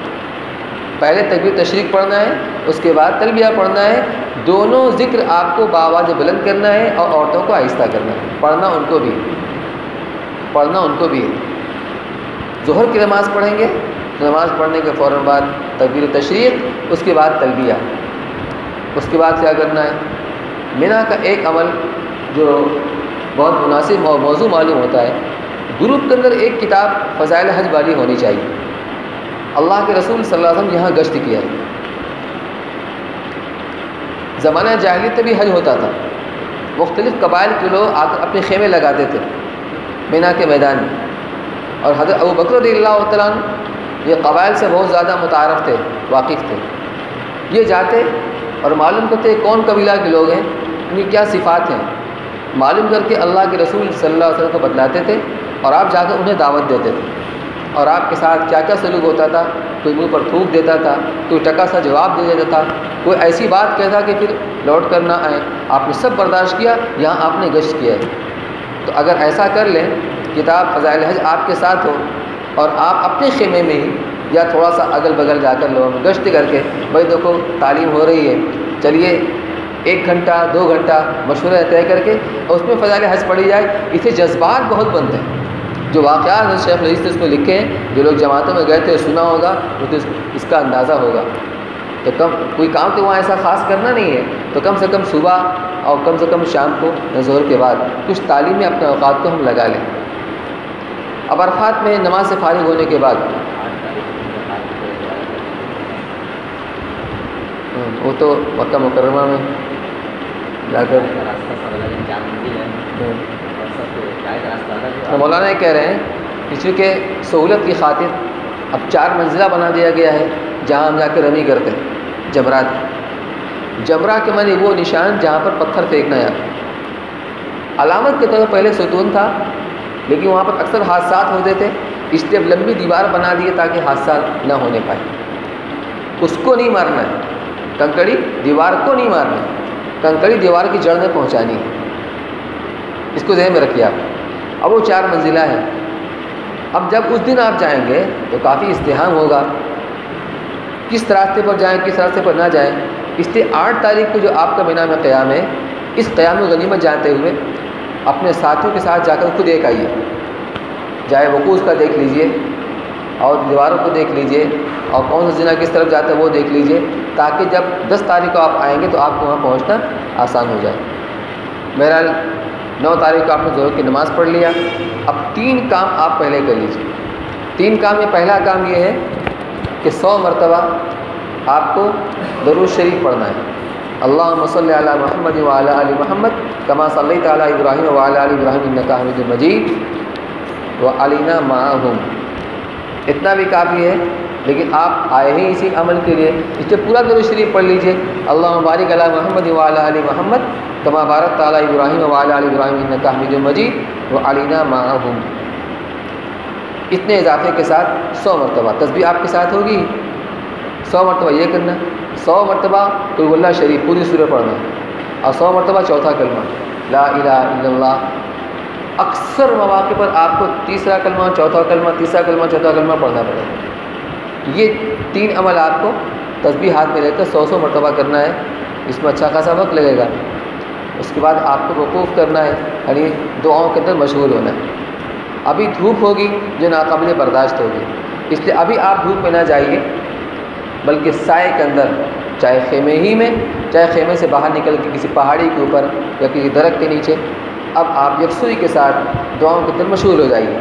پہلے تکبیر تشریق پڑھنا ہے، اس کے بعد تلبیہ پڑھنا ہے، دونوں ذکر آپ کو بآواز بلند کرنا ہے اور عورتوں کو آہستہ کرنا ہے، پڑھنا ان کو بھی ہے۔ ظہر کی نماز پڑھیں گے، نماز پڑھنے کے فوراً بعد تکبیر تشریق، اس کے بعد تلبیہ، اس کے بعد کیا کرنا ہے؟ مینا کا ایک عمل جو بہت مناسب اور موضوع معلوم ہوتا ہے، گروپ کے اندر ایک کتاب فضائل حج والی ہونی چاہیے۔ اللہ کے رسول صلی اللہ علیہ وسلم یہاں گشت کیا ہے۔ زمانہ جاہلیت میں بھی حج ہوتا تھا، مختلف قبائل کے لوگ آ کر اپنے خیمے لگاتے تھے مینا کے میدان میں، اور حضرت ابو بکر رضی اللہ تعالیٰ عنہ یہ قبائل سے بہت زیادہ متعارف تھے، واقف تھے۔ یہ جاتے اور معلوم کرتے کون قبیلہ کے لوگ ہیں، ان کی کیا صفات ہیں، معلوم کر کے اللہ کے رسول صلی اللہ علیہ وسلم کو بتلاتے تھے، اور آپ جا کر انہیں دعوت دیتے تھے، اور آپ کے ساتھ کیا کیا سلوک ہوتا تھا، کوئی منہ پر تھوک دیتا تھا، کوئی ٹکا سا جواب دے دیتا تھا، کوئی ایسی بات کہتا کہ پھر لوٹ کر نہ آئیں، آپ نے سب برداشت کیا، یہاں آپ نے گشت کیا ہے۔ تو اگر ایسا کر لیں، کتاب فضائل حج آپ کے ساتھ ہو اور آپ اپنے خیمے میں ہی یا تھوڑا سا اگل بگل جا کر لوگوں میں گشت کر کے، بھائی دیکھو تعلیم ہو رہی ہے، چلیے 1 گھنٹہ 2 گھنٹہ مشورہ طے کر کے اور اس میں فضائل حج پڑھی جائے، اسے جذبات بہت بنتے ہیں۔ جو واقعات شیخ الحدیث نے اس کو لکھے ہیں، جو لوگ جماعتوں میں گئے تھے سنا ہوگا تو اس کا اندازہ ہوگا۔ تو کوئی کام تو وہاں ایسا خاص کرنا نہیں ہے، تو کم سے کم صبح اور کم سے کم شام کو ظہر کے بعد کچھ تعلیم میں اپنے اوقات کو ہم لگا لیں۔ اب عرفات میں نماز سے فارغ ہونے کے بعد وہ تو مکہ مکرمہ میں جا کر مولانا یہ کہہ رہے ہیں کہ چونکہ سہولت کی خاطر اب 4 منزلہ بنا دیا گیا ہے جہاں ہم جا کے رمی کرتے ہیں، جمرہ کے معنی وہ نشان جہاں پر پتھر پھینکنا ہے۔ علامت کے طور پر پہلے ستون تھا، لیکن وہاں پر اکثر حادثات ہوتے تھے، اس لیے لمبی دیوار بنا دیے تاکہ حادثات نہ ہونے پائے۔ اس کو نہیں مارنا ہے، کنکڑی دیوار کو نہیں مارنا ہے، کنکڑی دیوار کی جڑ میں پہنچانی ہے، اس کو ذہن میں رکھیے آپ۔ اب وہ 4 منزلہ ہے، اب جب اس دن آپ جائیں گے تو کافی ازدحام ہوگا، کس راستے پر جائیں کس راستے پر نہ جائیں، اس لیے 8 تاریخ کو جو آپ کا مینا میں قیام ہے، اس قیام و غنیمت جانتے ہوئے اپنے ساتھیوں کے ساتھ جا کر خود ایک آئیے، جائے وقوع کا دیکھ لیجئے اور دیواروں کو دیکھ لیجئے اور کون سا زنا کس طرف جاتا ہے وہ دیکھ لیجئے، تاکہ جب 10 تاریخ کو آپ آئیں گے تو آپ کو وہاں پہنچنا آسان ہو جائے۔ بہرحال 9 تاریخ کو آپ نے ظہر کی نماز پڑھ لیا، اب 3 کام آپ پہلے کر لیجئے۔ 3 کام میں پہلا کام یہ ہے کہ 100 مرتبہ آپ کو درود شریف پڑھنا ہے۔ اللہم صلی علی محمد وعلی آل محمد کما صلیت علی ابراہیم وعلی آل ابراہیم انک حمید مجید وعلینا معہم۔ اتنا بھی کافی ہے، لیکن آپ آئے ہی اسی عمل کے لیے، اس لیے پورا درود شریف پڑھ لیجئے۔ اللہم بارک علی محمد وعلی آل محمد کما بارکت علی ابراہیم وعلی آل ابراہیم انک حمید مجید وعلینا معہم۔ اتنے اضافے کے ساتھ 100 مرتبہ تسبیح آپ کے ساتھ ہوگی، 100 مرتبہ یہ کرنا، 100 مرتبہ قل ہو اللہ شریف پوری سورہ پڑھنا، اور 100 مرتبہ چوتھا کلمہ لا الہ الا اللہ۔ اکثر مواقع پر آپ کو تیسرا کلمہ، چوتھا کلمہ، تیسرا کلمہ، چوتھا کلمہ پڑھنا پڑے گا۔ یہ 3 عمل آپ کو تسبیح ہاتھ میں لے کر 100 مرتبہ کرنا ہے، اس میں اچھا خاصا وقت لگے گا۔ اس کے بعد آپ کو وقوف کرنا ہے، یعنی دعاؤں کے اندر مشغول ہونا ہے۔ ابھی دھوپ ہوگی جو ناقابل برداشت ہوگی، اس لیے ابھی آپ دھوپ میں نہ جائیے، بلکہ سائے کے اندر، چاہے خیمے ہی میں، چاہے خیمے سے باہر نکل کے کسی پہاڑی کے اوپر یا کسی درخت کے نیچے، اب آپ یکسوئی کے ساتھ دعاؤں کے اندر مشغول ہو جائیے۔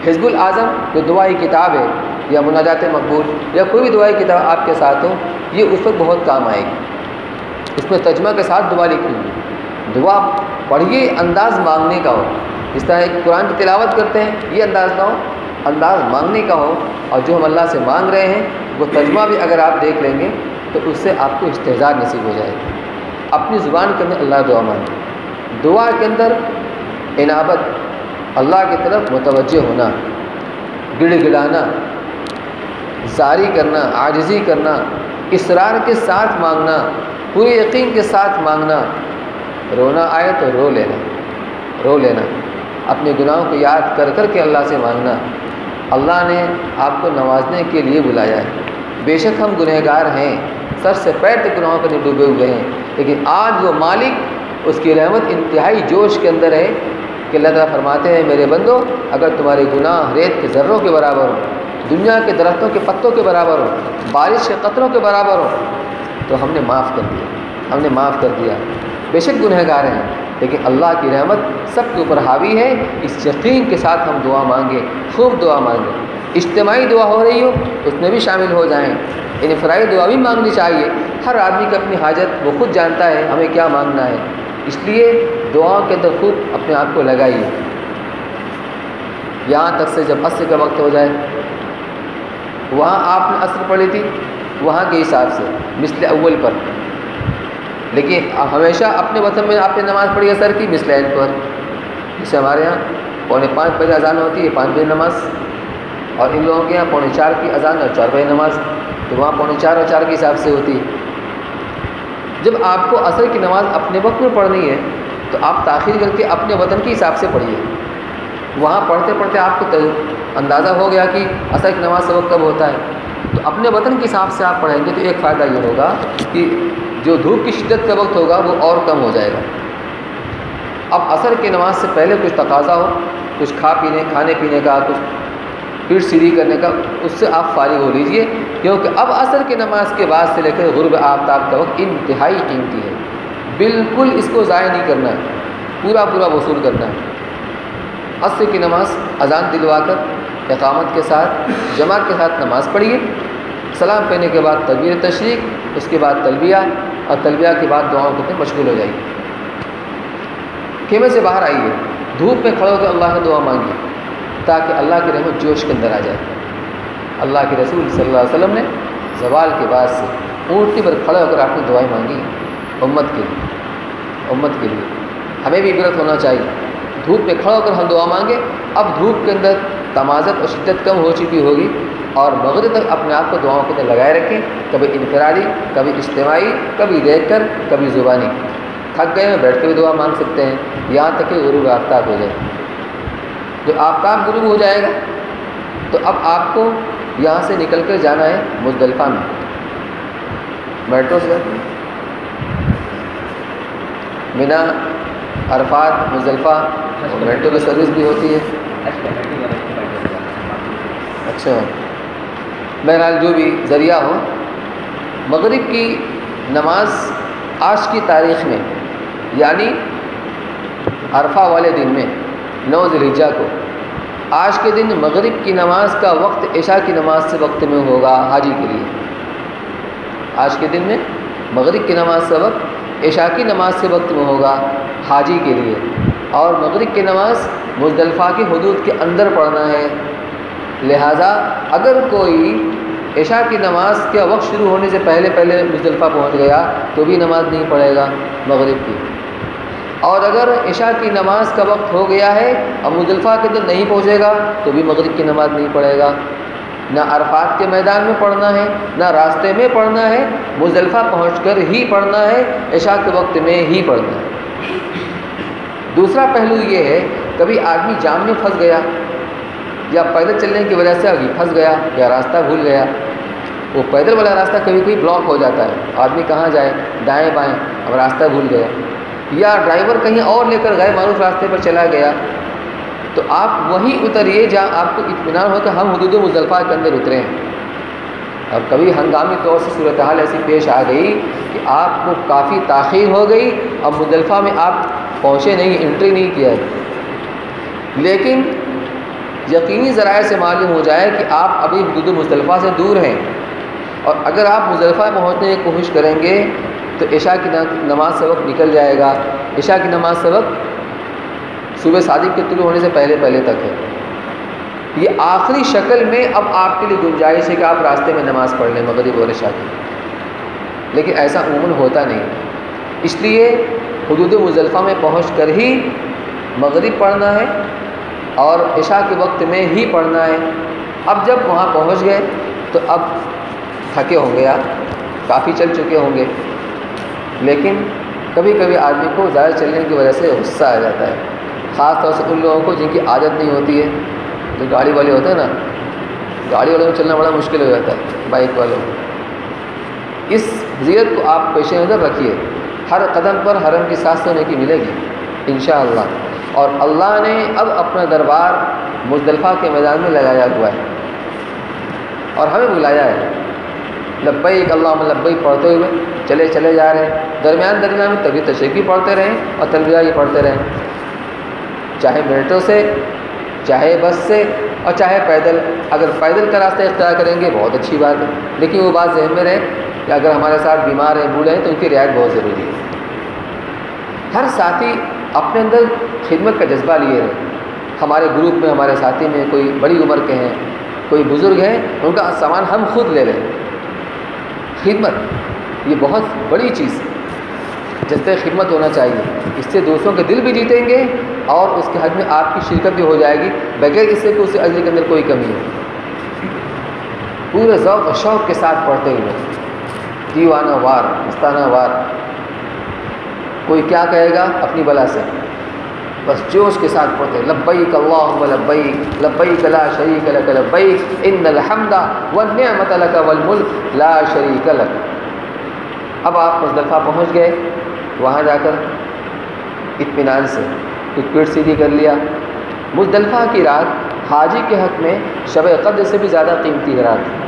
حزب الاعظم جو دعائی کتاب ہے، یا مناجات مقبول، یا کوئی بھی دعائی کتاب آپ کے ساتھ ہو، یہ اس وقت بہت کام آئے گی۔ اس میں ترجمہ کے ساتھ دعا لکھی ہوئی، دعا پڑھیے، انداز مانگنے کا ہو۔ اس طرح ایک قرآن کی تلاوت کرتے ہیں، یہ انداز نہ ہو، انداز مانگنے کا ہو، اور جو ہم اللہ سے مانگ رہے ہیں وہ ترجمہ بھی اگر آپ دیکھ لیں گے تو اس سے آپ کو استحضار نصیب ہو جائے گا۔ اپنی زبان کے اندر اللہ دعا مانگے، دعا کے اندر انابت، اللہ کی طرف متوجہ ہونا، گڑ گڑانا، زاری کرنا، عاجزی کرنا، اصرار کے ساتھ مانگنا، پورے یقین کے ساتھ مانگنا، رونا آئے تو رو لینا، رو لینا، اپنے گناہوں کو یاد کر کر کے اللہ سے مانگنا۔ اللہ نے آپ کو نوازنے کے لیے بلایا ہے، بے شک ہم گنہگار ہیں، سر سے پیر تک گناہوں کے ڈوبے ہوئے ہیں، لیکن آج وہ مالک، اس کی رحمت انتہائی جوش کے اندر ہے کہ اللہ تعالیٰ فرماتے ہیں میرے بندو، اگر تمہارے گناہ ریت کے ذروں کے برابر ہو، دنیا کے درختوں کے پتوں کے برابر ہو، بارش کے قطروں کے برابر ہو، تو ہم نے معاف کر دیا، ہم نے معاف کر دیا۔ بے شک گنہگار ہیں، لیکن اللہ کی رحمت سب کے اوپر حاوی ہے۔ اس یقین کے ساتھ ہم دعا مانگیں، خوب دعا مانگیں۔ اجتماعی دعا ہو رہی ہو اس میں بھی شامل ہو جائیں، انفرادی دعا بھی مانگنی چاہیے۔ ہر آدمی کی اپنی حاجت وہ خود جانتا ہے ہمیں کیا مانگنا ہے، اس لیے دعاؤں کے اندر خوب اپنے آپ کو لگائیے، یہاں تک سے جب عصر کا وقت ہو جائے، وہاں آپ نے عصر پڑھی تھی وہاں کے حساب سے مثل اول پر، لیکن ہمیشہ اپنے وطن میں آپ نے نماز پڑھی عصر کی مثل عین پر۔ جیسے ہمارے یہاں 4:45 بجے اذان ہوتی ہے، 5 بجے نماز، اور ان لوگوں کے یہاں 4:45 کی اذان اور 4 بجے نماز، تو وہاں 4:45 اور 4 کے حساب سے ہوتی ہے۔ جب آپ کو عصر کی نماز اپنے وقت میں پڑھنی ہے تو آپ تاخیر کر کے اپنے وطن کے حساب سے پڑھیے۔ وہاں پڑھتے پڑھتے آپ کو اندازہ ہو گیا کہ عصر کی نماز کا وقت کب ہوتا ہے، تو اپنے وطن کے حساب سے آپ پڑھیں گے تو ایک فائدہ یہ ہوگا کہ جو دھوپ کی شدت کا وقت ہوگا وہ اور کم ہو جائے گا۔ اب عصر کی نماز سے پہلے کچھ تقاضا ہو، کچھ کھانے پینے کا، کچھ پیٹ سیدھی کرنے کا، اس سے آپ فارغ ہو لیجئے، کیونکہ اب عصر کی نماز کے بعد سے لے کر غروب آفتاب کا وقت انتہائی قیمتی ہے، بالکل اس کو ضائع نہیں کرنا ہے، پورا پورا وصول کرنا ہے۔ عصر کی نماز اذان دلوا کر اقامت کے ساتھ جماعت کے ساتھ نماز پڑھیے، سلام پہنے کے بعد تکبیر تشریق، اس کے بعد تلبیہ، اور تلبیہ کے بعد دعاؤں کے اندر مشغول ہو جائیے۔ خیمے سے باہر آئیے، دھوپ میں کھڑے ہو کر اللہ سے دعا مانگیے تاکہ اللہ کی رحمت جوش کے اندر آ جائے۔ اللہ کے رسول صلی اللہ علیہ وسلم نے زوال کے بعد سے اونٹنی پر کھڑے ہو کر آپ نے دعائیں مانگی امت کے لیے، امت کے لیے۔ ہمیں بھی عبرت ہونا چاہیے، دھوپ میں کھڑا ہو کر ہم دعا مانگیں۔ اب دھوپ کے اندر تمازت اور شدت کم ہو چکی ہوگی، اور مغرب تک اپنے آپ کو دعاؤں کے اندر لگائے رکھیں، کبھی انفرادی، کبھی اجتماعی، کبھی دیکھ کر، کبھی زبانی۔ تھک گئے ہیں بیٹھ کے بھی دعا مانگ سکتے ہیں، یہاں تک کہ غروب آفتاب ہو جائے۔ جب آفتاب غروب ہو جائے گا تو اب آپ کو یہاں سے نکل کر جانا ہے مزدلفہ میں، میٹرو سے منا، عرفات، مزدلفہ میٹرو کی سروس بھی ہوتی ہے. اچھا، بہرحال جو بھی ذریعہ ہو، مغرب کی نماز آج کی تاریخ میں یعنی عرفہ والے دن میں 9 ذی الحجہ کو آج کے دن مغرب کی نماز کا وقت عشاء کی نماز سے وقت میں ہوگا حاجی کے لیے. آج کے دن میں مغرب کی نماز کا وقت عشاء کی نماز سے وقت میں ہوگا حاجی کے لیے. اور مغرب کی نماز مزدلفہ کی حدود کے اندر پڑھنا ہے، لہٰذا اگر کوئی عشاء کی نماز کا وقت شروع ہونے سے پہلے مزدلفہ پہنچ گیا تو بھی نماز نہیں پڑھے گا مغرب کی. اور اگر عشاء کی نماز کا وقت ہو گیا ہے اور مزدلفہ کے دن نہیں پہنچے گا تو بھی مغرب کی نماز نہیں پڑھے گا. نہ عرفات کے میدان میں پڑھنا ہے نہ راستے میں پڑھنا ہے، مزدلفہ پہنچ کر ہی پڑھنا ہے، عشاء کے وقت میں ہی پڑھنا ہے. دوسرا پہلو یہ ہے، کبھی آدمی جام میں پھنس گیا یا پیدل چلنے کی وجہ سے ابھی پھنس گیا یا راستہ بھول گیا. وہ پیدل والا راستہ کبھی کبھی بلاک ہو جاتا ہے، آدمی کہاں جائے، دائیں بائیں، اب راستہ بھول گیا، یا ڈرائیور کہیں اور لے کر غیر معروف راستے پر چلا گیا، تو آپ وہیں اتریے جہاں آپ کو اطمینان ہو کہ ہم حدود مزدلفہ کے اندر اترے ہیں. اور کبھی ہنگامی طور سے صورتحال ایسی پیش آ گئی کہ آپ کو کافی تاخیر ہو گئی اور مزدلفہ میں آپ پہنچے نہیں، انٹری نہیں کیا ہے، لیکن یقینی ذرائع سے معلوم ہو جائے کہ آپ ابھی حدود مزدلفہ سے دور ہیں، اور اگر آپ مزدلفہ پہنچنے کی کوشش کریں گے تو عشاء کی نماز سے وقت نکل جائے گا. عشاء کی نماز سے وقت صبح صادق کے طلوع ہونے سے پہلے تک ہے. یہ آخری شکل میں اب آپ کے لیے گنجائش ہے کہ آپ راستے میں نماز پڑھ لیں مغرب اور عشاء کی، لیکن ایسا عموماً ہوتا نہیں. اس لیے حدود مزدلفہ میں پہنچ کر ہی مغرب پڑھنا ہے اور عشاء کے وقت میں ہی پڑھنا ہے. اب جب وہاں پہنچ گئے تو اب تھکے ہوں گے، آپ کافی چل چکے ہوں گے، لیکن کبھی کبھی آدمی کو زیادہ چلنے کی وجہ سے غصہ آ جاتا ہے، خاص طور سے ان لوگوں کو جن کی عادت نہیں ہوتی ہے، جو گاڑی والے ہوتے ہیں نا، گاڑی والوں میں چلنا بڑا مشکل ہو جاتا ہے، بائک والوں. اس فضیلت کو آپ پیش نظر رکھیے، ہر قدم پر حرم کی سانس ہونے کی ملے گی انشاءاللہ. اور اللہ نے اب اپنا دربار مزدلفہ کے میدان میں لگایا ہوا ہے اور ہمیں بلایا ہے. لبیک اللہم لبیک پڑھتے ہوئے چلے جا رہے ہیں، درمیان میں تبھی تشریفی پڑھتے رہیں اور تلبیہ یہ پڑھتے رہیں، چاہے میٹرو سے، چاہے بس سے، اور چاہے پیدل. اگر پیدل کا راستہ اختیار کریں گے بہت اچھی بات ہے، لیکن وہ بات ذہن میں رہے کہ اگر ہمارے ساتھ بیمار ہیں، بوڑھے ہیں تو ان کی رعایت بہت ضروری ہے. ہر ساتھی اپنے اندر خدمت کا جذبہ لیے رہے. ہمارے گروپ میں، ہمارے ساتھی میں کوئی بڑی عمر کے ہیں، کوئی بزرگ ہیں، ان کا سامان ہم خود لے لیں. خدمت یہ بہت بڑی چیز ہے، جذبہ خدمت ہونا چاہیے. اس سے دوستوں کے دل بھی جیتیں گے اور اس کے حق میں آپ کی شرکت بھی ہو جائے گی بغیر اس سے کہ اسے اجر کے اندر کوئی کمی ہو. پورے ذوق و شوق کے ساتھ پڑھتے ہوئے، دیوانہ وار، مستانہ وار. کوئی کیا کہے گا اپنی بلا سے، بس جوش کے ساتھ پڑھتے، لبیک اللہم لبیک لبیک لا شریک لک لبیک ان الحمد والنعمت لک والملک لا شریک لک. اب آپ مزدلفہ پہنچ گئے، وہاں جا کر اطمینان سے کچھ پیٹ سیدھی کر لیا. مزدلفہ کی رات حاجی کے حق میں شب قدر سے بھی زیادہ قیمتی رات ہے،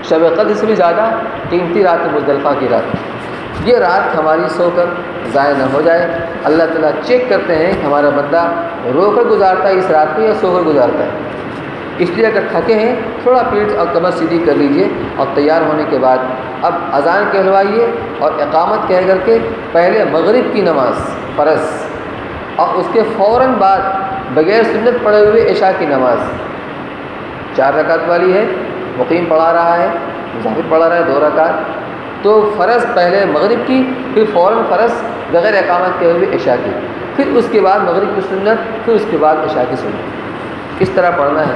شب قدر سے بھی زیادہ قیمتی رات ہے مزدلفہ کی رات. یہ رات ہماری سو کر ضائع نہ ہو جائے. اللہ تعالیٰ چیک کرتے ہیں کہ ہمارا بندہ رو کر گزارتا ہے اس رات کو یا سو کر گزارتا ہے. اس لیے اگر تھکے ہیں تھوڑا پیٹ اور کمر سیدھی کر لیجئے اور تیار ہونے کے بعد اب اذان کہلوائیے اور اقامت کہہ کر کے پہلے مغرب کی نماز فرض اور اس کے فوراً بعد بغیر سنت پڑھے ہوئے عشاء کی نماز 4 رکعت والی ہے، مقیم پڑھا رہا ہے، مسافر پڑھا رہا ہے 2 رکعت، تو فرض پہلے مغرب کی، پھر فوراً فرض بغیر اقامت کہے ہوئے عشاء کی، پھر اس کے بعد مغرب کی سنت، پھر اس کے بعد عشاء کی سنت. اس طرح پڑھنا ہے.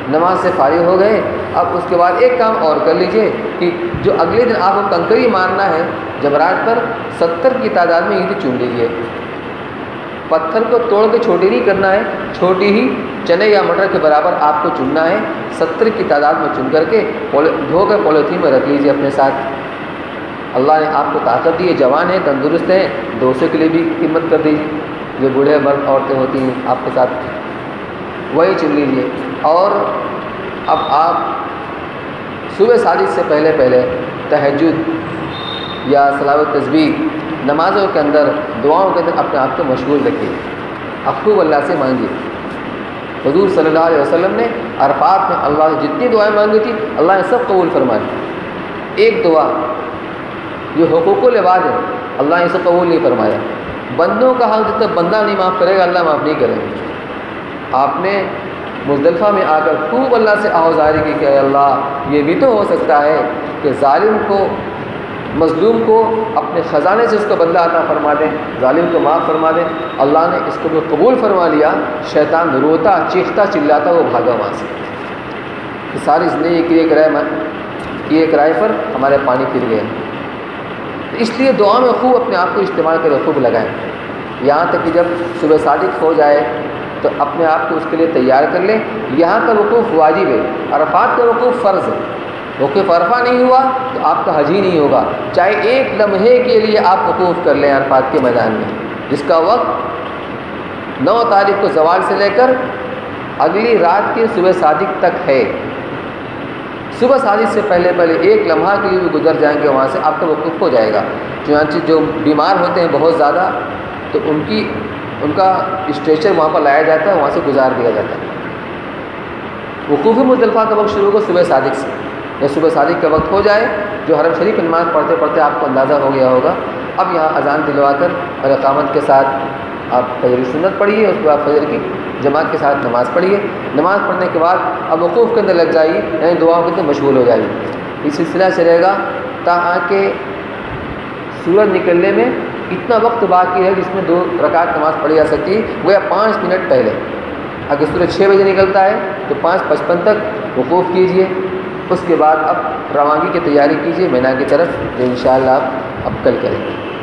نماز سے فارغ ہو گئے، اب اس کے بعد ایک کام اور کر لیجئے کہ جو اگلے دن آپ کو کنکری مارنا ہے جمرات پر 70 کی تعداد میں اینٹیں چن لیجئے. پتھر کو توڑ کے چھوٹی نہیں کرنا ہے، چھوٹی ہی چنے یا مٹر کے برابر آپ کو چننا ہے. 70 کی تعداد میں چن کر کے دھو کر پولیتھین میں رکھ لیجئے اپنے ساتھ. اللہ نے آپ کو طاقت دی ہے، جوان ہیں، تندرست ہیں، دوستوں کے لیے بھی خدمت کر دیجیے. جو بوڑھے مرد عورتیں ہوتی ہیں آپ کے ساتھ وہی چن لیجیے. اور اب آپ صبح صادق سے پہلے تہجد یا صلاۃ التسبیح نمازوں کے اندر دعاؤں کے اندر اپنے آپ کو مشغول رکھیے. اب خوب اللہ سے مانگیے. حضور صلی اللہ علیہ وسلم نے عرفات میں اللہ سے جتنی دعائیں مانگی تھی اللہ نے سب قبول فرمائی. ایک دعا جو حقوق العباد ہے اللہ نے اسے قبول نہیں فرمایا. بندوں کا حق جب تک بندہ نہیں معاف کرے گا اللہ معاف نہیں کرے گا. آپ نے مزدلفہ میں آ کر خوب اللہ سے آہوازاری کی کہ اے اللہ یہ بھی تو ہو سکتا ہے کہ ظالم کو مظلوم کو اپنے خزانے سے اس کو بدلہ عطا فرما دیں, ظالم کو معاف فرما دیں. اللہ نے اس کو بھی قبول فرما لیا. شیطان روتا چیختا چلاتا وہ بھاگا وہاں سے. ساری زندگی کی ایک رائے پر ہمارے پانی پھر گئے. اس لیے دعا میں خوب اپنے آپ کو استعمال کریں, خوب لگائیں. یہاں تک کہ جب صبح صادق ہو جائے تو اپنے آپ کو اس کے لیے تیار کر لیں. یہاں کا وقوف واجب ہے, عرفات کا وقوف فرض ہے. وقوف عرفہ نہیں ہوا تو آپ کا حج ہی نہیں ہوگا. چاہے ایک لمحے کے لیے آپ وقوف کر لیں عرفات کے میدان میں, جس کا وقت 9 تاریخ کو زوال سے لے کر اگلی رات کے صبح صادق تک ہے. صبح صادق سے پہلے ایک لمحہ کے لیے بھی گزر جائیں گے وہاں سے آپ کا وقوف ہو جائے گا. چنانچہ جو بیمار ہوتے ہیں بہت زیادہ تو ان کا اسٹریچر وہاں پر لایا جاتا ہے, وہاں سے گزار دیا جاتا ہے. وقوف مزدلفہ کا وقت شروع ہوگا صبح صادق سے. یا صبح صادق کا وقت ہو جائے جو حرم شریف کی نماز پڑھتے پڑھتے آپ کو اندازہ ہو گیا ہوگا, اب یہاں اذان دلوا کر اور اقامت کے ساتھ آپ فجر کی سنت پڑھیے. اس کے بعد فجر کی جماعت کے ساتھ نماز پڑھیے. نماز پڑھنے کے بعد اب وقوف کے اندر لگ جائیے, یعنی دعاؤں کے اندر مشغول ہو جائیے. یہ سلسلہ چلے گا تاکہ سورج نکلنے میں اتنا وقت باقی ہے جس میں 2 رکعت نماز پڑھی جا سکتی ہے, وہ 5 منٹ پہلے. اگر سورج 6 بجے نکلتا ہے تو 5:55 تک وقوف کیجئے. اس کے بعد اب روانگی کی تیاری کیجئے مینا کی طرف, جو انشاءاللہ آپ اب کل کریں گے.